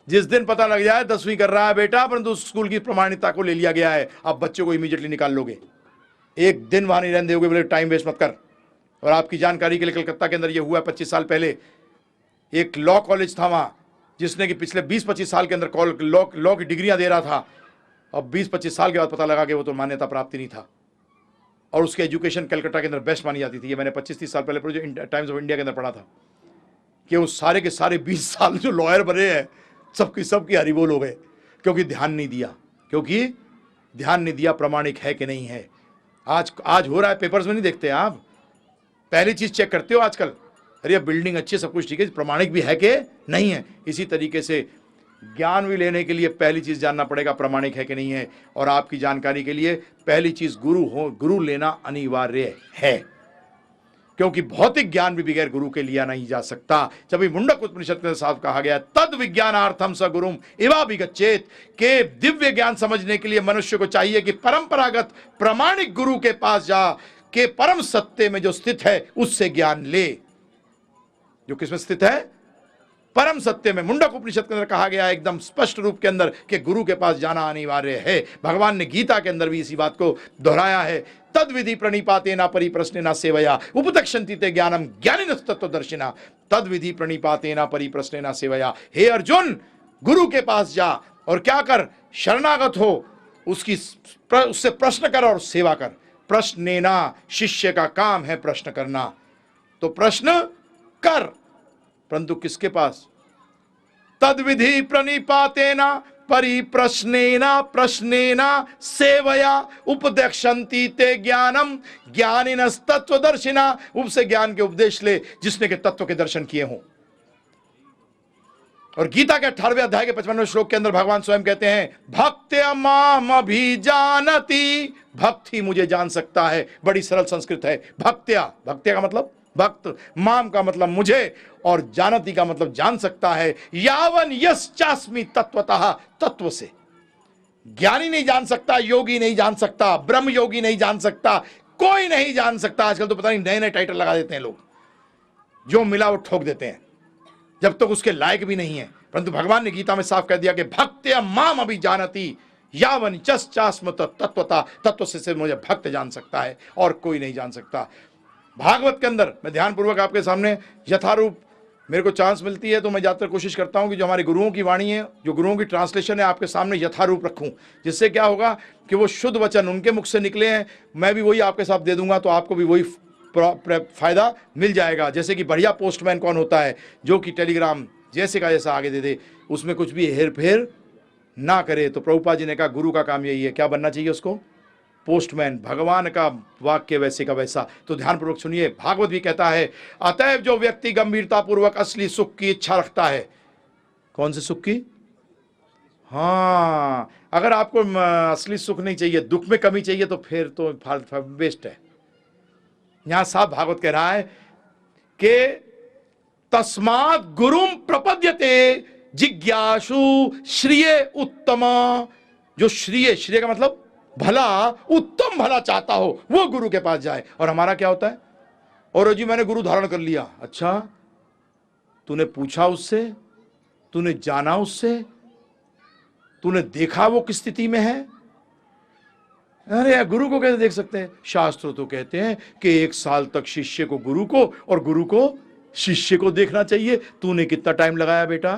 जिस दिन पता लग जाए 10वीं कर रहा है बेटा परंतु स्कूल की प्रमाणिकता को ले लिया गया है, आप बच्चे को इमीडिएटली निकाल लोगे। एक दिन वहां नहीं रहने दोगे, बोले टाइम वेस्ट मत कर। और आपकी जानकारी के लिए कलकत्ता के अंदर यह हुआ 25 साल पहले, एक लॉ कॉलेज था वहां जिसने कि पिछले 20-25 साल के अंदर लॉ की डिग्रियां दे रहा था। अब 20-25 साल के बाद पता लगा कि वो तो मान्यता प्राप्त ही नहीं था और उसकी एजुकेशन कलकत्ता के अंदर बेस्ट मानी जाती थी। ये मैंने 25-30 साल पहले टाइम्स ऑफ इंडिया के अंदर पढ़ा था कि उस सारे के सारे 20 साल जो लॉयर बने हैं सबकी हरिबोल हो गए, क्योंकि ध्यान नहीं दिया प्रमाणिक है कि नहीं है। आज हो रहा है, पेपर्स में नहीं देखते आप, पहली चीज चेक करते हो आजकल, अरे बिल्डिंग अच्छी है, सब कुछ ठीक है, प्रमाणिक भी है कि नहीं है। इसी तरीके से ज्ञान भी लेने के लिए पहली चीज जानना पड़ेगा प्रमाणिक है कि नहीं है। और आपकी जानकारी के लिए पहली चीज गुरु लेना अनिवार्य है, क्योंकि भौतिक ज्ञान भी बगैर गुरु के लिया नहीं जा सकता। जब मुंडक उपनिषद के साथ कहा गया तद विज्ञानार्थम स गुरुम इवा विगच्छेत, के दिव्य ज्ञान समझने के लिए मनुष्य को चाहिए कि परंपरागत प्रमाणिक गुरु के पास जा के परम सत्य में जो स्थित है उससे ज्ञान ले। जो किसमें स्थित है? परम सत्य में। मुंडक उपनिषद के अंदर कहा गया एकदम स्पष्ट रूप के अंदर कि गुरु के पास जाना अनिवार्य है। भगवान ने गीता के अंदर भी इसी बात को दोहराया है। तद विधि प्रणिपातेना परिप्रश्नेना सेवया उपदक्षन्ति ते ज्ञानम ज्ञानिनस्तु तत्त्वदर्शिना। तद विधि प्रणिपातेना परिप्रश्नेना सेवया। हे अर्जुन, गुरु के पास जा और क्या कर? शरणागत हो, उससे प्रश्न कर और सेवा कर। प्रश्नेना, शिष्य का काम है प्रश्न करना, तो प्रश्न कर, परंतु किसके पास? तद विधि प्रणिपातेना परिप्रश्नेना प्रश्नेना सेवया उपदेक्षन्ति ते ज्ञानम ज्ञानिनस्तत्त्वदर्शिना। उपसे ज्ञान के उपदेश ले जिसने के तत्व के दर्शन किए हों। और गीता के 18वें अध्याय के 55वें श्लोक के अंदर भगवान स्वयं कहते हैं भक्त्या माम अभिजानति, भक्त ही मुझे जान सकता है। बड़ी सरल संस्कृत है। भक्त्या का मतलब भक्त, माम का मतलब मुझे, और जानती का मतलब जान सकता है। यावन यश्चास्मि तत्वतः, तत्व से। ज्ञानी नहीं जान सकता, योगी नहीं जान सकता, ब्रह्म योगी नहीं जान सकता, कोई नहीं जान सकता। आजकल तो पता नहीं नए नए टाइटल लगा देते हैं लोग, जो मिला वो ठोक देते हैं जब तक उसके लायक भी नहीं है। परंतु भगवान ने गीता में साफ कह दिया कि भक्त्या माम अभिजानति यावन यश्चास्मि तत्वतः, तत्व से मुझे भक्त जान सकता है और कोई नहीं जान सकता। भागवत के अंदर मैं ध्यानपूर्वक आपके सामने यथारूप, मेरे को चांस मिलती है तो मैं ज़्यादातर कोशिश करता हूं कि जो हमारे गुरुओं की वाणी है, जो गुरुओं की ट्रांसलेशन है, आपके सामने यथारूप रखूं, जिससे क्या होगा कि वो शुद्ध वचन उनके मुख से निकले हैं, मैं भी वही आपके साथ दे दूंगा, तो आपको भी वही फायदा मिल जाएगा। जैसे कि बढ़िया पोस्टमैन कौन होता है? जो कि टेलीग्राम जैसे का जैसा आगे दे दे, उसमें कुछ भी हेर फेर ना करे। तो प्रभुपाद जी ने कहा गुरु का काम यही है। क्या बनना चाहिए उसको? पोस्टमैन, भगवान का वाक्य वैसे का वैसा। तो ध्यानपूर्वक सुनिए, भागवत भी कहता है, अतएव जो व्यक्ति गंभीरता पूर्वक असली सुख की इच्छा रखता है। कौन से सुख की? हाँ, अगर आपको असली सुख नहीं चाहिए, दुख में कमी चाहिए, तो फिर तो वेस्ट है। यहां साहब भागवत कह रहा है कि तस्मात् गुरुम प्रपद्यते जिज्ञासु श्रिय उत्तम। जो श्रिय, श्रिय का मतलब भला, उत्तम भला चाहता हो, वो गुरु के पास जाए। और हमारा क्या होता है? और जी मैंने गुरु धारण कर लिया। अच्छा, तूने पूछा उससे? तूने जाना उससे? तूने देखा वो किस स्थिति में है? अरे यार, गुरु को कैसे देख सकते हैं? शास्त्र तो कहते हैं कि 1 साल तक शिष्य को गुरु को और गुरु को शिष्य को देखना चाहिए। तूने कितना टाइम लगाया बेटा?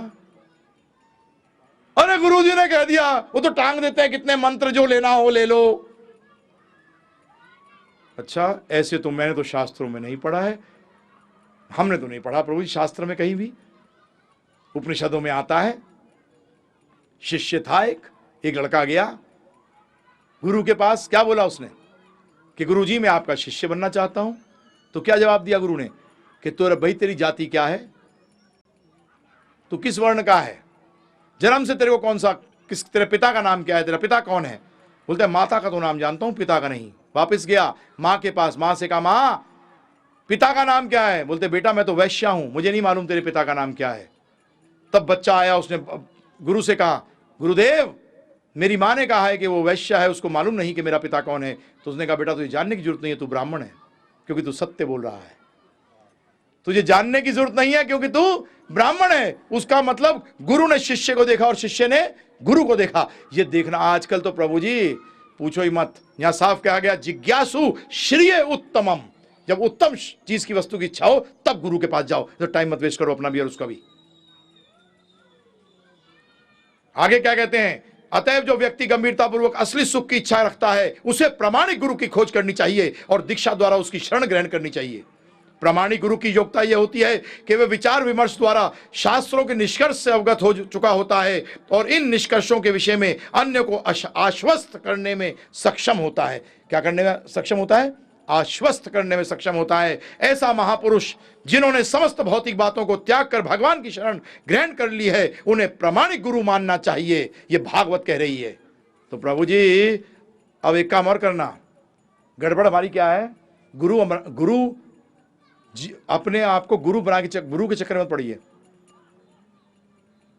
अरे गुरुजी ने कह दिया, वो तो टांग देते हैं, कितने मंत्र जो लेना हो ले लो। अच्छा, ऐसे तो मैंने तो शास्त्रों में नहीं पढ़ा है, हमने तो नहीं पढ़ा प्रभु जी शास्त्र में कहीं भी। उपनिषदों में आता है, शिष्य था एक लड़का गया गुरु के पास। क्या बोला उसने? कि गुरुजी मैं आपका शिष्य बनना चाहता हूं। तो क्या जवाब दिया गुरु ने? कि तोरे भाई तेरी जाति क्या है? तू किस वर्ण का है? जन्म से तेरे को कौन सा, किस, तेरे पिता का नाम क्या है? तेरा पिता कौन है? बोलता है माता का तो नाम जानता हूं, पिता का नहीं। वापस गया मां के पास, मां से कहा मां पिता का नाम क्या है? बोलते बेटा मैं तो वैश्या हूं, मुझे नहीं मालूम तेरे पिता का नाम क्या है। तब बच्चा आया, उसने गुरु से कहा गुरुदेव मेरी मां ने कहा है कि वो वैश्या है, उसको मालूम नहीं कि मेरा पिता कौन है। तो उसने कहा बेटा तुझे जानने की जरूरत नहीं है, तू ब्राह्मण है क्योंकि तू सत्य बोल रहा है। तुझे जानने की जरूरत नहीं है क्योंकि तू ब्राह्मण है। उसका मतलब गुरु ने शिष्य को देखा और शिष्य ने गुरु को देखा। ये देखना आजकल तो प्रभु जी पूछो ही मत। यहां साफ कहा गया जिज्ञासु श्रिय उत्तमम। जब उत्तम चीज की वस्तु की इच्छा हो तब गुरु के पास जाओ। तो टाइम मत वेस्ट करो अपना भी और उसका भी। आगे क्या कहते हैं? अतएव जो व्यक्ति गंभीरतापूर्वक असली सुख की इच्छा रखता है उसे प्रामाणिक गुरु की खोज करनी चाहिए और दीक्षा द्वारा उसकी शरण ग्रहण करनी चाहिए। प्रामाणिक गुरु की योग्यता यह होती है कि वह विचार विमर्श द्वारा शास्त्रों के निष्कर्ष से अवगत हो चुका होता है और इन निष्कर्षों के विषय में अन्य को आश्वस्त करने में सक्षम होता है। क्या करने में सक्षम होता है? आश्वस्त करने में सक्षम होता है। ऐसा महापुरुष जिन्होंने समस्त भौतिक बातों को त्याग कर भगवान की शरण ग्रहण कर ली है, उन्हें प्रामाणिक गुरु मानना चाहिए। यह भागवत कह रही है। तो प्रभु जी अब एक काम और करना। गड़बड़ हमारी क्या है? गुरु अपने आप को गुरु बना के गुरु के चक्कर में पड़िए।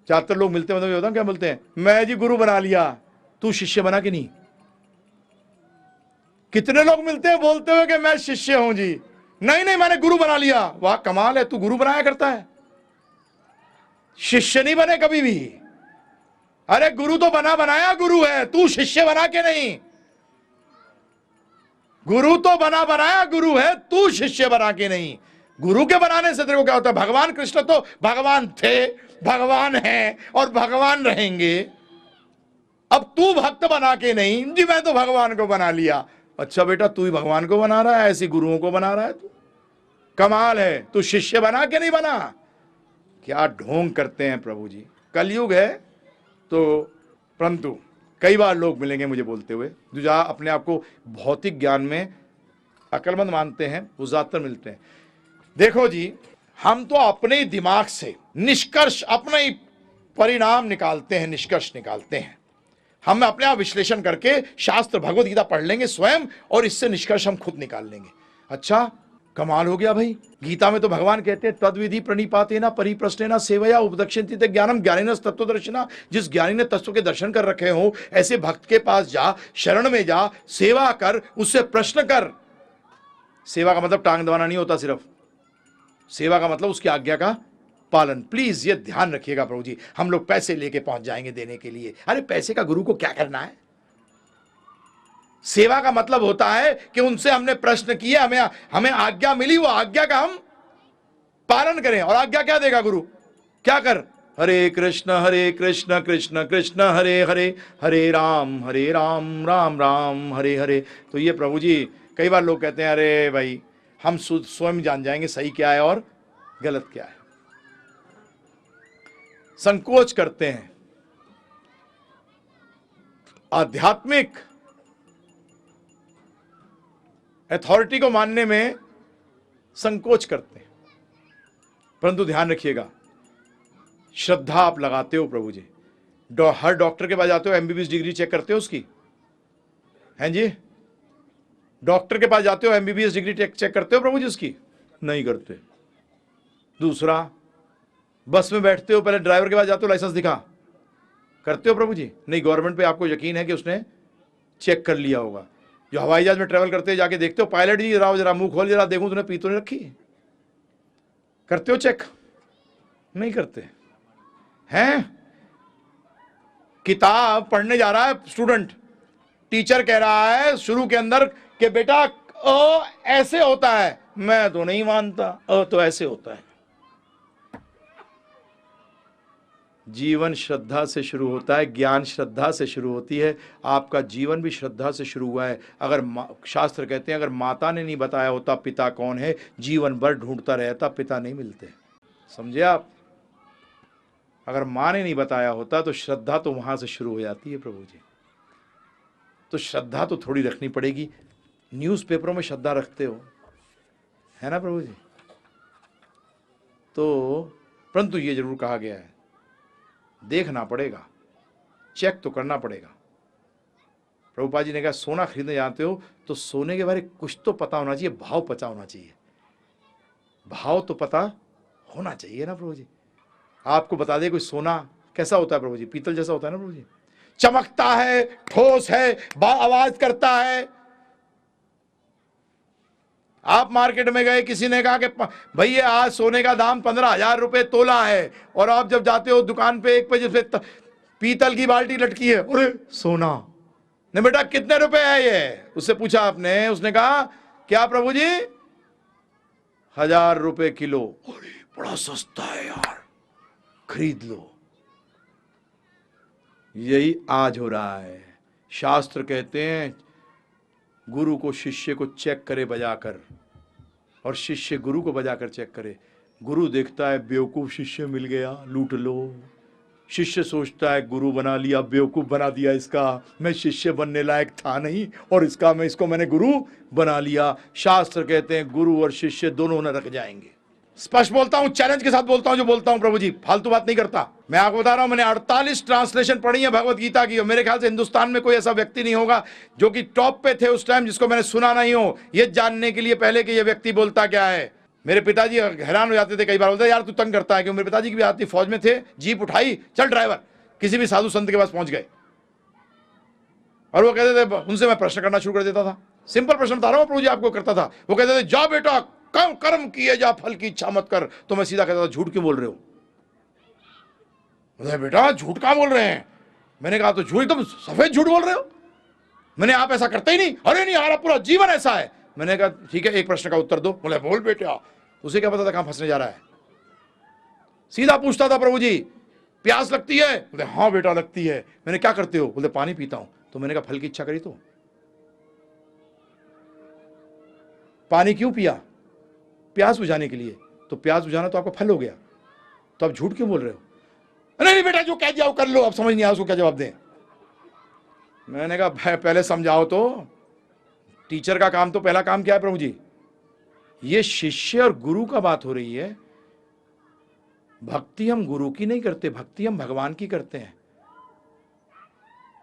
ज्यादातर लोग मिलते हैं मतलब क्या बोलते हैं? मैं जी गुरु बना लिया। तू शिष्य बना कि नहीं? कितने लोग मिलते हैं बोलते हुए कि मैं शिष्य हूं जी। नहीं नहीं मैंने गुरु बना लिया। वाह कमाल है, तू गुरु बनाया करता है, शिष्य नहीं बने कभी भी। अरे गुरु तो बना बनाया गुरु है, तू शिष्य बना के नहीं। गुरु तो बना बनाया गुरु है, तू शिष्य बना के नहीं। गुरु के बनाने से तेरे को क्या होता है? भगवान कृष्ण तो भगवान थे, भगवान हैं और भगवान रहेंगे। अब तू भक्त बना के नहीं जी मैं तो भगवान को बना लिया। अच्छा बेटा तू ही भगवान को बना रहा है, ऐसी गुरुओं को बना रहा है तू। कमाल है, तू शिष्य बना के नहीं बना। क्या ढोंग करते हैं प्रभु जी। कलयुग है तो, परंतु कई बार लोग मिलेंगे मुझे बोलते हुए जो जहाँ अपने आप को भौतिक ज्ञान में अक्लमंद मानते हैं, वो ज्यादातर मिलते हैं। देखो जी, हम तो अपने ही दिमाग से निष्कर्ष, अपने ही परिणाम निकालते हैं, निष्कर्ष निकालते हैं। हम अपने आप विश्लेषण करके शास्त्र भगवत गीता पढ़ लेंगे स्वयं और इससे निष्कर्ष हम खुद निकाल लेंगे। अच्छा कमाल हो गया भाई। गीता में तो भगवान कहते हैं तद्विधि प्रणिपातेना परिप्रश्नेना सेवया उपदक्षिणते ज्ञानम ज्ञानिनस् तत्वदर्शिना। जिस ज्ञानी ने तत्व के दर्शन कर रखे हो ऐसे भक्त के पास जा, शरण में जा, सेवा कर, उससे प्रश्न कर। सेवा का मतलब टांग दबाना नहीं होता, सिर्फ सेवा का मतलब उसकी आज्ञा का पालन। प्लीज ये ध्यान रखिएगा प्रभु जी। हम लोग पैसे लेके पहुंच जाएंगे देने के लिए। अरे पैसे का गुरु को क्या करना है? सेवा का मतलब होता है कि उनसे हमने प्रश्न किए, हमें आज्ञा मिली, वो आज्ञा का हम पालन करें। और आज्ञा क्या देगा गुरु? क्या कर? हरे कृष्ण कृष्ण कृष्ण हरे हरे, हरे राम राम राम हरे हरे। तो ये प्रभु जी कई बार लोग कहते हैं अरे भाई हम स्वयं जान जाएंगे सही क्या है और गलत क्या है। संकोच करते हैं। आध्यात्मिक अथॉरिटी को मानने में संकोच करते हैं। परंतु ध्यान रखिएगा, श्रद्धा आप लगाते हो प्रभु जी। हर डॉक्टर के पास जाते हो, एमबीबीएस डिग्री चेक करते हो उसकी, हैं जी? डॉक्टर के पास जाते हो, एमबीबीएस डिग्री चेक करते हो प्रभु जी उसकी? नहीं करते। दूसरा, बस में बैठते हो, पहले ड्राइवर के पास जाते हो, लाइसेंस दिखा, करते हो प्रभु जी? नहीं। गवर्नमेंट पे आपको यकीन है कि उसने चेक कर लिया होगा। जो हवाई जहाज में ट्रैवल करते हो, जाके देखते हो, पायलट जी जरा मुंह खोल, जरा देखूं तूने पी तो नहीं रखी? करते हो चेक? नहीं करते हैं। किताब पढ़ने जा रहा है स्टूडेंट, टीचर कह रहा है शुरू के अंदर कि बेटा ऐसे होता है, मैं तो नहीं मानता, तो ऐसे होता है। जीवन श्रद्धा से शुरू होता है, ज्ञान श्रद्धा से शुरू होती है। आपका जीवन भी श्रद्धा से शुरू हुआ है। अगर शास्त्र कहते हैं, अगर माता ने नहीं बताया होता पिता कौन है, जीवन भर ढूंढता रहता, पिता नहीं मिलते। समझे आप? अगर माँ ने नहीं बताया होता तो श्रद्धा तो वहां से शुरू हो जाती है प्रभु जी। तो श्रद्धा तो थोड़ी रखनी पड़ेगी। न्यूज़पेपरों में श्रद्धा रखते हो, है ना प्रभु जी? तो परंतु ये जरूर कहा गया है, देखना पड़ेगा, चेक तो करना पड़ेगा। प्रभुपाद जी ने कहा सोना खरीदने जाते हो तो सोने के बारे में कुछ तो पता होना चाहिए, भाव पता होना चाहिए। भाव तो पता होना चाहिए ना प्रभु जी। आपको बता दे कोई सोना कैसा होता है प्रभु जी? पीतल जैसा होता है ना प्रभु जी, चमकता है, ठोस है, आवाज करता है। आप मार्केट में गए, किसी ने कहा कि भैया आज सोने का दाम 15,000 रुपए तोला है, और आप जब जाते हो दुकान पे, एक पे पीतल की बाल्टी लटकी है, अरे सोना। ने बेटा कितने रुपए है ये? उससे पूछा आपने, उसने कहा क्या प्रभु जी? 1,000 रुपए किलो। अरे बड़ा सस्ता है यार, खरीद लो। यही आज हो रहा है। शास्त्र कहते हैं गुरु को शिष्य को चेक करे बजाकर, और शिष्य गुरु को बजाकर चेक करे। गुरु देखता है बेवकूफ शिष्य मिल गया, लूट लो। शिष्य सोचता है गुरु बना लिया, बेवकूफ बना दिया इसका, मैं शिष्य बनने लायक था नहीं, और इसको मैंने गुरु बना लिया। शास्त्र कहते हैं गुरु और शिष्य दोनों न रख जाएंगे। स्पष्ट बोलता हूं, चैलेंज के साथ बोलता हूं, जो बोलता हूं प्रभु जी, फालतू बात नहीं करता। मैं आपको बता रहा हूं, मैंने 48 ट्रांसलेशन पढ़ी है भगवत गीता की, और मेरे ख्याल से हिंदुस्तान में कोई ऐसा व्यक्ति नहीं होगा जो कि टॉप पे थे उस टाइम जिसको मैंने सुना नहीं हो, ये जानने के लिए पहले कि ये व्यक्ति बोलता क्या है। मेरे पिताजी हैरान हो जाते थे, कई बार बोलते यार तू तंग करता है क्यों। मेरे पिताजी की भी आती, फौज में थे, जीप उठाई, चल ड्राइवर, किसी भी साधु संत के पास पहुंच गए, और वो कहते थे, उनसे मैं प्रश्न करना शुरू कर देता था। सिंपल प्रश्न बता रहा हूं प्रभु जी आपको करता था। वो कहते थे जा बेटा कर्म किए जा, फल की इच्छा मत कर। तो मैं सीधा कहता था झूठ क्यों बोल रहे हो? बेटा झूठ कहां बोल रहे हैं? मैंने कहा तो झूठ, एकदम सफेद झूठ बोल रहे हो। मैंने आप ऐसा करते ही नहीं। अरे नहीं, हमारा पूरा जीवन ऐसा है। मैंने कहा ठीक है, एक प्रश्न का उत्तर दो। बोले बोल बेटा। उसे क्या पता था कहां फंसने जा रहा है। सीधा पूछता था प्रभु जी प्यास लगती है? बोले हाँ बेटा लगती है। मैंने क्या करते हो? बोले पानी पीता हूं। तो मैंने कहा फल की इच्छा करी तो? पानी क्यों पिया? प्यास बुझाने के लिए। तो प्यास बुझाना तो आपका फल हो गया, तो आप झूठ क्यों बोल रहे हो? नहीं बेटा जो कह दिया वो कर लो, अब समझ नहीं आया उसको क्या जवाब दें। मैंने कहा पहले समझाओ तो। टीचर का काम तो पहला काम क्या है प्रभु जी? ये शिष्य और गुरु का बात हो रही है। भक्ति हम गुरु की नहीं करते, भक्ति हम भगवान की करते हैं।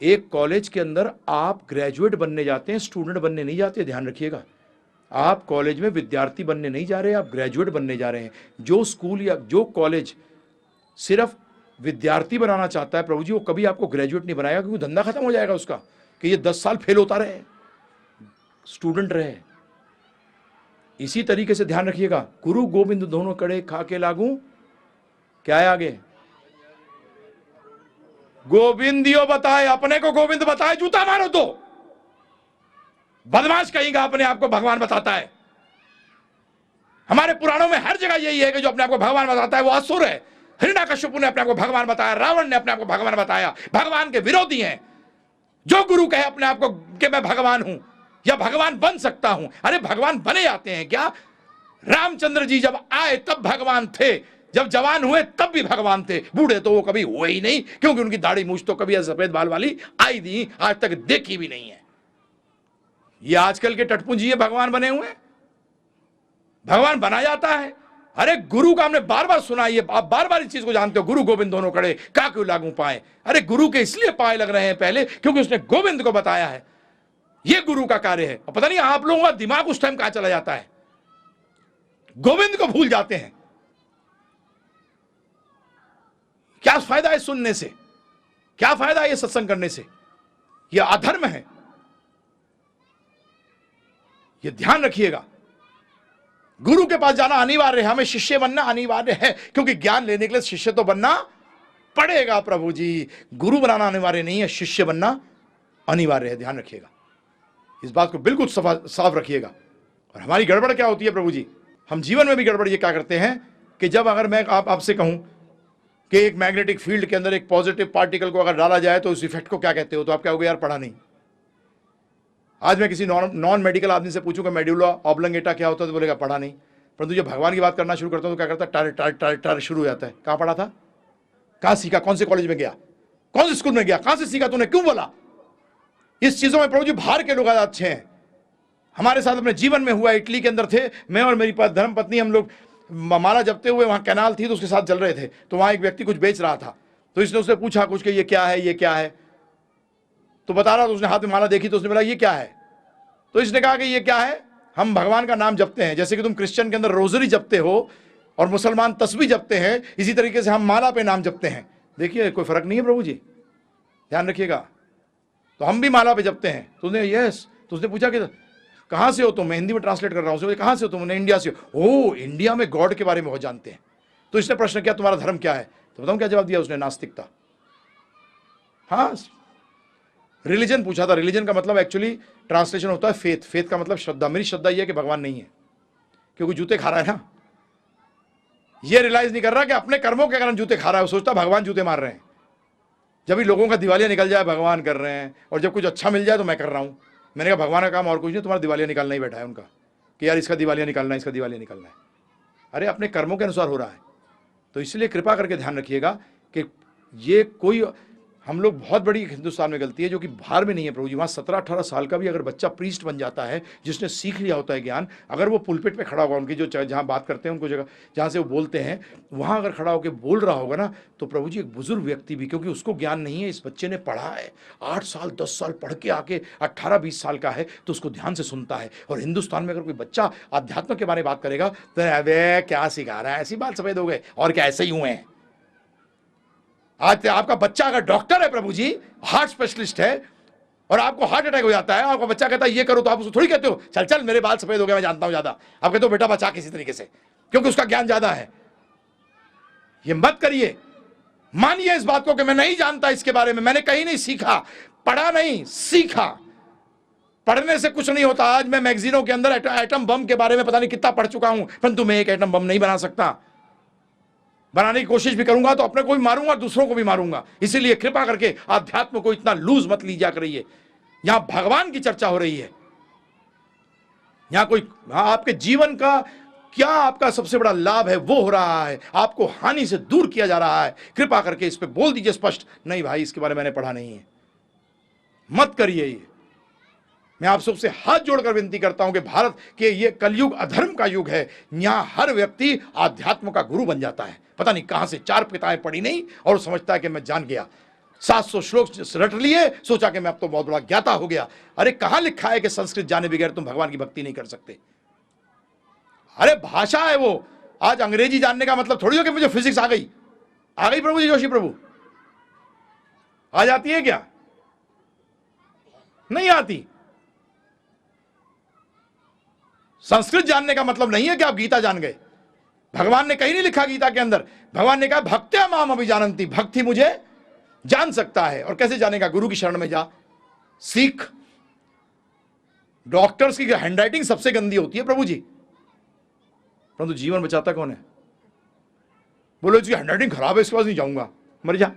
एक कॉलेज के अंदर आप ग्रेजुएट बनने जाते हैं, स्टूडेंट बनने नहीं जाते, ध्यान रखिएगा। आप कॉलेज में विद्यार्थी बनने नहीं जा रहे, आप ग्रेजुएट बनने जा रहे हैं। जो स्कूल या जो कॉलेज सिर्फ विद्यार्थी बनाना चाहता है प्रभु जी, वो कभी आपको ग्रेजुएट नहीं बनाएगा, क्योंकि धंधा खत्म हो जाएगा उसका कि ये 10 साल फेल होता रहे, स्टूडेंट रहे। इसी तरीके से ध्यान रखिएगा, गुरु गोविंद दोनों कड़े खा के लागू। क्या है आगे? गोविंदियो बताए, अपने को गोविंद बताए, जूता मारो तो। बदमाश कहेगा अपने आप को भगवान बताता है। हमारे पुराणों में हर जगह यही है कि जो अपने आप को भगवान बताता है वो असुर है। हिरण्यकश्यप ने अपने आप को भगवान बताया, रावण ने अपने आप को भगवान बताया, भगवान के विरोधी हैं। जो गुरु कहे अपने आप को कि मैं भगवान हूं या भगवान बन सकता हूं, अरे भगवान बने जाते हैं क्या? रामचंद्र जी जब आए तब भगवान थे, जब जवान हुए तब भी भगवान थे, बूढ़े तो वो कभी हुए ही नहीं, क्योंकि उनकी दाढ़ी मूछ तो कभी सफेद बाल वाली आई नहीं, आज तक देखी भी नहीं है। ये आजकल के टटपुंजिये भगवान बने हुए हैं। भगवान बना जाता है। अरे गुरु का हमने बार बार सुना, ये आप बार बार इस चीज को जानते हो, गुरु गोविंद दोनों खड़े का क्यों लागू पाए। अरे गुरु के इसलिए पाए लग रहे हैं पहले क्योंकि उसने गोविंद को बताया है, ये गुरु का कार्य है। और पता नहीं आप लोगों का दिमाग उस टाइम कहां चला जाता है, गोविंद को भूल जाते हैं। क्या फायदा है सुनने से, क्या फायदा है ये सत्संग करने से, यह अधर्म है, यह ध्यान रखिएगा। गुरु के पास जाना अनिवार्य है, हमें शिष्य बनना अनिवार्य है, क्योंकि ज्ञान लेने के लिए शिष्य तो बनना पड़ेगा प्रभु जी। गुरु बनाना अनिवार्य नहीं है, शिष्य बनना अनिवार्य है। ध्यान रखिएगा, इस बात को बिल्कुल साफ रखिएगा। और हमारी गड़बड़ क्या होती है प्रभु जी, हम जीवन में भी गड़बड़ ये क्या करते हैं कि जब अगर मैं आपसे कहूं कि एक मैग्नेटिक फील्ड के अंदर एक पॉजिटिव पार्टिकल को अगर डाला जाए तो उस इफेक्ट को क्या कहते हो, तो आप क्या हो, यार पढ़ा नहीं। आज मैं किसी नॉन मेडिकल आदमी से पूछूंगा मेड्यूला ऑब्लंगेटा क्या होता है तो बोलेगा पढ़ा नहीं। परंतु जब भगवान की बात करना शुरू करता हूं तो क्या करता है, टर टर टर टर शुरू हो जाता है। कहां पढ़ा था, कहां सीखा, कौन से कॉलेज में गया, कौन से स्कूल में गया, कहां से सीखा तूने, क्यों बोला। इस चीजों में प्रभु जी बाहर के लोग अच्छे हैं। हमारे साथ अपने जीवन में हुआ, इटली के अंदर थे, मैं और मेरी धर्म पत्नी, हम लोग माला जपते हुए वहां कैनाल थी तो उसके साथ चल रहे थे, तो वहां एक व्यक्ति कुछ बेच रहा था, तो इसने उससे पूछा कुछ कि ये क्या है, ये क्या है, तो बता रहा, तो उसने हाथ में माला देखी तो उसने बोला ये क्या है, तो इसने कहा कि ये क्या है, हम भगवान का नाम जपते हैं, जैसे कि तुम क्रिश्चियन के अंदर रोजरी जपते हो और मुसलमान तस्बीह जपते हैं, इसी तरीके से हम माला पे नाम जपते हैं। देखिए कोई फर्क नहीं है प्रभु जी, ध्यान रखिएगा। तो हम भी माला पे जपते हैं। तो उसने यस, तो उसने पूछा कि कहां से हो तुम, मैं हिंदी में ट्रांसलेट कर रहा हूं, कहां से हो तुम, इंडिया से हो। ओ, इंडिया में गॉड के बारे में बहुत जानते हैं। तो इसने प्रश्न किया तुम्हारा धर्म क्या है, तो बताऊं क्या जवाब दिया उसने, नास्तिकता। हाँ, रिलीजन पूछा था, रिलीजन का मतलब एक्चुअली ट्रांसलेशन होता है फेथ, फेथ का मतलब श्रद्धा। मेरी श्रद्धा यह है कि भगवान नहीं है, क्योंकि जूते खा रहा है ना, ये रियलाइज नहीं कर रहा कि अपने कर्मों के कारण जूते खा रहा है, वो सोचता भगवान जूते मार रहे हैं। जब भी लोगों का दिवालिया निकल जाए भगवान कर रहे हैं, और जब कुछ अच्छा मिल जाए तो मैं कर रहा हूं। मैंने कहा भगवान का काम और कुछ नहीं, तुम्हारा दिवालिया निकालना ही बैठा है उनका, कि यार इसका दिवालिया निकालना है, इसका दिवालिया निकालना है। अरे अपने कर्मों के अनुसार हो रहा है। तो इसलिए कृपा करके ध्यान रखिएगा कि ये कोई, हम लोग बहुत बड़ी हिंदुस्तान में गलती है जो कि बाहर में नहीं है प्रभु जी। वहाँ 17-18 साल का भी अगर बच्चा प्रीस्ट बन जाता है, जिसने सीख लिया होता है ज्ञान, अगर वो पुलपिट पे खड़ा होगा, उनकी जो जहाँ बात करते हैं, उनको जगह जहाँ से वो बोलते हैं, वहाँ अगर खड़ा होकर बोल रहा होगा ना, तो प्रभु जी एक बुजुर्ग व्यक्ति भी, क्योंकि उसको ज्ञान नहीं है, इस बच्चे ने पढ़ा है, 8 साल 10 साल पढ़ के आके 18-20 साल का है, तो उसको ध्यान से सुनता है। और हिंदुस्तान में अगर कोई बच्चा अध्यात्म के बारे में बात करेगा तो अबे क्या सिखा रहा है, ऐसी बाल सफेद हो गए और क्या ऐसे ही हुए हैं। आज आपका बच्चा अगर डॉक्टर है प्रभु जी, हार्ट स्पेशलिस्ट है, और आपको हार्ट अटैक हो जाता है, आपका बच्चा कहता है ये करो, तो आप उसको थोड़ी कहते हो चल चल मेरे बाल सफेद हो गए मैं जानता हूं ज्यादा। आप कहते हो बेटा बचा किसी तरीके से, क्योंकि उसका ज्ञान ज्यादा है। ये मत करिए, मानिए इस बात को कि मैं नहीं जानता इसके बारे में, मैंने कहीं नहीं सीखा, पढ़ा नहीं, सीखा। पढ़ने से कुछ नहीं होता। आज मैं मैगजीनों के अंदर एटम बम के बारे में पता नहीं कितना पढ़ चुका हूं, परंतु मैं एक एटम बम नहीं बना सकता। बनाने की कोशिश भी करूंगा तो अपने को भी मारूंगा, दूसरों को भी मारूंगा। इसीलिए कृपा करके आध्यात्म को इतना लूज मत लीजिए करिए। यहां भगवान की चर्चा हो रही है, यहां कोई आपके जीवन का क्या आपका सबसे बड़ा लाभ है वो हो रहा है, आपको हानि से दूर किया जा रहा है। कृपा करके इस पे बोल दीजिए स्पष्ट, नहीं भाई इसके बारे में मैंने पढ़ा नहीं है, मत करिए ये। मैं आप सबसे हाथ जोड़कर विनती करता हूं कि भारत के ये कलयुग अधर्म का युग है, यहां हर व्यक्ति आध्यात्म का गुरु बन जाता है। पता नहीं कहां से 4 किताबें पढ़ी नहीं और समझता है कि मैं जान गया, 700 श्लोक रट लिए, सोचा कि मैं अब तो बहुत बड़ा ज्ञाता हो गया। अरे कहां लिखा है कि संस्कृत जाने बगैर तुम भगवान की भक्ति नहीं कर सकते। अरे भाषा है वो। आज अंग्रेजी जानने का मतलब थोड़ी हो कि मुझे फिजिक्स आ गई प्रभु जी, जोशी प्रभु आ जाती है क्या? नहीं आती। संस्कृत जानने का मतलब नहीं है कि आप गीता जान गए। भगवान ने कहीं नहीं लिखा गीता के अंदर, भगवान ने कहा भक्त्या माम अभिजानन्ति, भक्ति मुझे जान सकता है। और कैसे जानेगा? गुरु की शरण में जा, सीख। डॉक्टर्स की हैंडराइटिंग सबसे गंदी होती है प्रभु जी, परंतु जीवन बचाता कौन है? बोलो इसकी हैंडराइटिंग खराब है, इसके पास नहीं जाऊंगा, मर जा।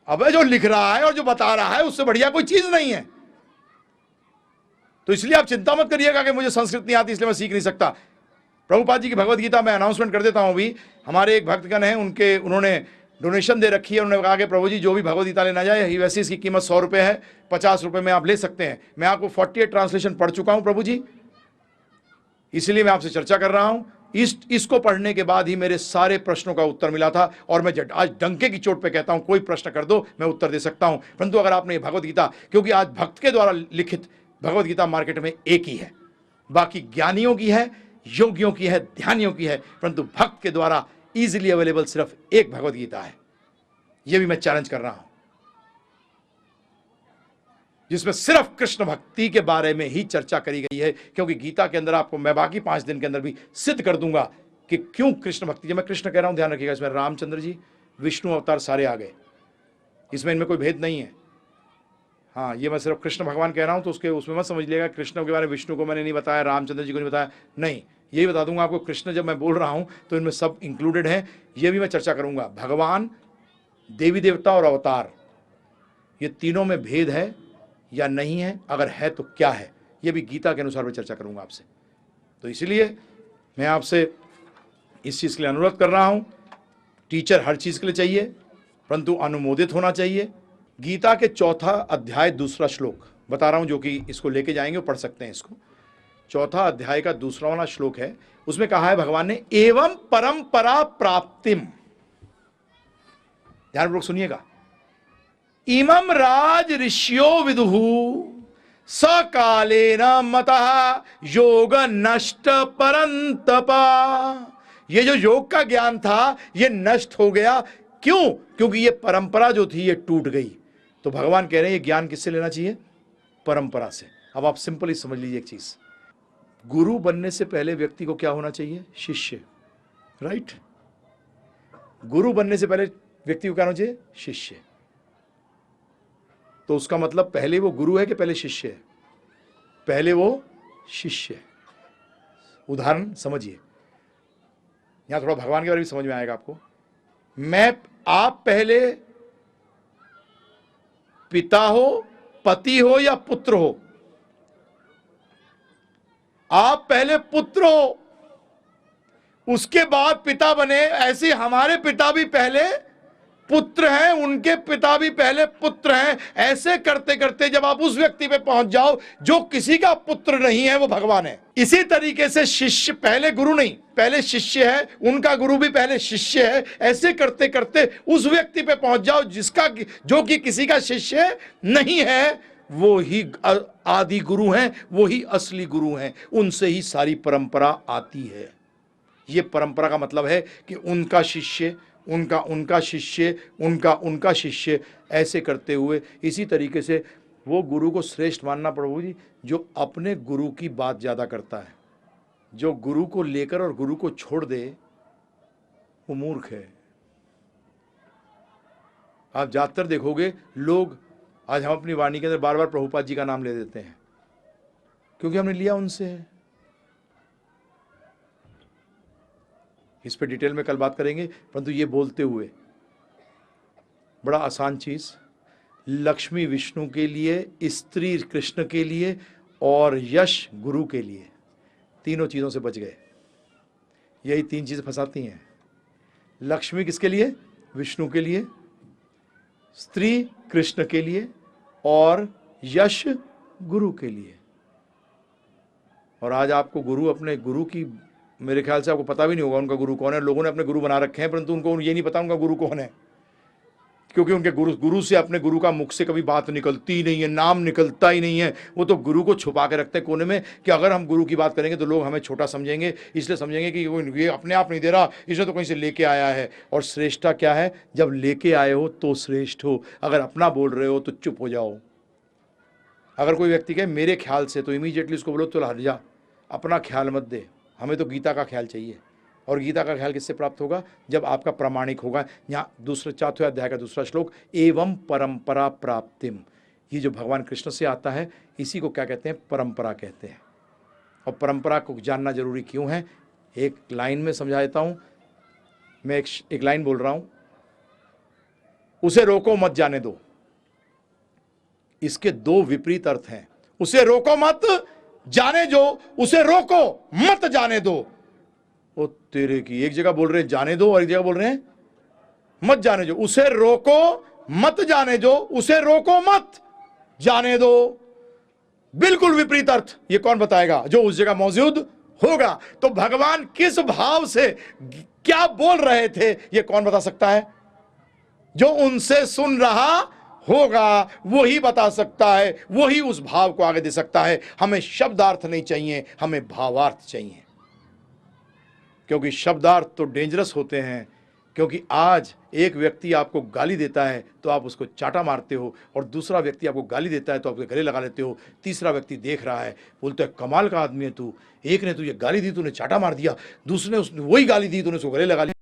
अबे जो लिख रहा है और जो बता रहा है उससे बढ़िया कोई चीज नहीं है। तो इसलिए आप चिंता मत करिएगा कि मुझे संस्कृत नहीं आती इसलिए मैं सीख नहीं सकता। प्रभुपाद जी की भगवत गीता मैं अनाउंसमेंट कर देता हूं। अभी हमारे एक भक्तगण हैं, उन्होंने डोनेशन दे रखी है। उन्होंने कहा कि प्रभु जी जो भी भगवद गीता लेना जाए, ही वैसे इसकी कीमत 100 रुपये है, 50 रुपये में आप ले सकते हैं। मैं आपको 48 ट्रांसलेशन पढ़ चुका हूं प्रभु जी, इसलिए मैं आपसे चर्चा कर रहा हूं। इसको पढ़ने के बाद ही मेरे सारे प्रश्नों का उत्तर मिला था, और मैं आज डंके की चोट पे कहता हूं कोई प्रश्न कर दो मैं उत्तर दे सकता हूं। परंतु अगर आपने भगवद गीता, क्योंकि आज भक्त के द्वारा लिखित भगवद गीता मार्केट में एक ही है, बाकी ज्ञानियों की है, योगियों की है, ध्यानियों की है, परंतु भक्त के द्वारा इजीली अवेलेबल सिर्फ एक भगवद गीता है। यह भी मैं चैलेंज कर रहा हूं, जिसमें सिर्फ कृष्ण भक्ति के बारे में ही चर्चा करी गई है। क्योंकि गीता के अंदर आपको मैं बाकी 5 दिन के अंदर भी सिद्ध कर दूंगा कि क्यों कृष्ण भक्ति। जब मैं कृष्ण कह रहा हूं, ध्यान रखिएगा, इसमें रामचंद्र जी, विष्णु अवतार सारे आ गए, इसमें इनमें कोई भेद नहीं है। हाँ, ये मैं सिर्फ कृष्ण भगवान कह रहा हूं, तो उसमें मत समझ लिएगा कृष्ण के बारे में विष्णु को मैंने नहीं बताया, रामचंद्र जी को नहीं बताया, नहीं, यही बता दूंगा आपको। कृष्ण जब मैं बोल रहा हूं तो इनमें सब इंक्लूडेड है, ये भी मैं चर्चा करूंगा। भगवान, देवी देवता और अवतार, ये तीनों में भेद है या नहीं है, अगर है तो क्या है, ये भी गीता के अनुसार मैं चर्चा करूंगा आपसे। तो इसलिए मैं आपसे इस चीज़ के लिए अनुरोध कर रहा हूं, टीचर हर चीज़ के लिए चाहिए, परंतु अनुमोदित होना चाहिए। गीता के 4 अध्याय 2 श्लोक बता रहा हूं, जो कि इसको लेके जाएंगे और पढ़ सकते हैं इसको। 4 अध्याय का 2वां श्लोक है, उसमें कहा है भगवान ने, एवं परंपरा प्राप्तिम, ध्यानपूर्वक सुनिएगा, इमं राज ऋषियो विदुहु सकालेन मतः योग नष्ट परंतपा। ये जो योग का ज्ञान था ये नष्ट हो गया। क्यों? क्योंकि ये परंपरा जो थी ये टूट गई। तो भगवान कह रहे हैं ये ज्ञान किससे लेना चाहिए? परंपरा से। अब आप सिंपली समझ लीजिए एक चीज, गुरु बनने से पहले व्यक्ति को क्या होना चाहिए? शिष्य, राइट? गुरु बनने से पहले व्यक्ति को क्या होना चाहिए? शिष्य। तो उसका मतलब पहले वो गुरु है कि पहले शिष्य है? पहले वो शिष्य है। उदाहरण समझिए, यहां थोड़ा भगवान के बारे में समझ में आएगा आपको। आप पहले पिता हो, पति हो या पुत्र हो? आप पहले पुत्र हो, उसके बाद पिता बने। ऐसे हमारे पिता भी पहले पुत्र हैं, उनके पिता भी पहले पुत्र हैं। ऐसे करते करते जब आप उस व्यक्ति पे पहुंच जाओ जो किसी का पुत्र नहीं है, वो भगवान है। इसी तरीके से शिष्य पहले गुरु नहीं, पहले शिष्य है, उनका गुरु भी पहले शिष्य है। ऐसे करते करते उस व्यक्ति पे पहुंच जाओ जो कि किसी का शिष्य नहीं है, वो ही आदि गुरु हैं, वो ही असली गुरु हैं। उनसे ही सारी परंपरा आती है। ये परंपरा का मतलब है कि उनका शिष्य, उनका शिष्य, उनका शिष्य, ऐसे करते हुए इसी तरीके से वो गुरु को श्रेष्ठ मानना प्रभु जी, जो अपने गुरु की बात ज़्यादा करता है। जो गुरु को लेकर और गुरु को छोड़ दे वो मूर्ख है। आप ज़्यादातर देखोगे लोग, आज हम अपनी वाणी के अंदर बार बार प्रभुपाद जी का नाम ले देते हैं, क्योंकि हमने लिया उनसे है। इस पे डिटेल में कल बात करेंगे, परंतु ये बोलते हुए बड़ा आसान चीज, लक्ष्मी विष्णु के लिए, स्त्री कृष्ण के लिए और यश गुरु के लिए, तीनों चीजों से बच गए। यही 3 चीजें फंसाती हैं। लक्ष्मी किसके लिए? विष्णु के लिए, स्त्री कृष्ण के लिए और यश गुरु के लिए। और आज आपको गुरु, अपने गुरु की, मेरे ख्याल से आपको पता भी नहीं होगा उनका गुरु कौन है। लोगों ने अपने गुरु बना रखे हैं, परंतु उनको ये नहीं पता उनका गुरु कौन है, क्योंकि उनके गुरु से, अपने गुरु का मुख से कभी बात निकलती ही नहीं है, नाम निकलता ही नहीं है। वो तो गुरु को छुपा के रखते हैं कोने में कि अगर हम गुरु की बात करेंगे तो लोग हमें छोटा समझेंगे, इसलिए समझेंगे कि ये अपने आप नहीं दे रहा, इसे तो कहीं से लेके आया है। और श्रेष्ठता क्या है? जब लेके आए हो तो श्रेष्ठ हो, अगर अपना बोल रहे हो तो चुप हो जाओ। अगर कोई व्यक्ति कहे मेरे ख्याल से, तो इमीडिएटली उसको बोलो तो हट जा, अपना ख्याल मत दे, हमें तो गीता का ख्याल चाहिए। और गीता का ख्याल किससे प्राप्त होगा? जब आपका प्रामाणिक होगा। यहाँ 4 अध्याय का 2 श्लोक, एवं परंपरा प्राप्तिम, ये जो भगवान कृष्ण से आता है, इसी को क्या कहते हैं? परंपरा कहते हैं। और परंपरा को जानना जरूरी क्यों है? एक लाइन में समझा देता हूँ। मैं एक लाइन बोल रहा हूँ, उसे रोको मत जाने दो। इसके 2 विपरीत अर्थ हैं। उसे रोको मत जाने दो, उसे रोको मत जाने दो। ओ तेरे की, एक जगह बोल रहे हैं जाने दो और एक जगह बोल रहे हैं मत जाने दो, उसे रोको मत जाने दो, उसे रोको मत जाने दो। बिल्कुल विपरीत अर्थ ये कौन बताएगा जो उस जगह मौजूद होगा। तो भगवान किस भाव से क्या बोल रहे थे ये कौन बता सकता है? जो उनसे सुन रहा होगा वही बता सकता है, वही उस भाव को आगे दे सकता है। हमें शब्दार्थ नहीं चाहिए, हमें भावार्थ चाहिए, क्योंकि शब्दार्थ तो डेंजरस होते हैं। क्योंकि आज एक व्यक्ति आपको गाली देता है तो आप उसको चाटा मारते हो, और दूसरा व्यक्ति आपको गाली देता है तो आपके गले लगा लेते हो। तीसरा व्यक्ति देख रहा है, बोलता है कमाल का आदमी है तू, एक ने तुझे गाली दी तूने चाटा मार दिया, दूसरे ने उसने वही गाली दी तूने उसको गले लगा लिया।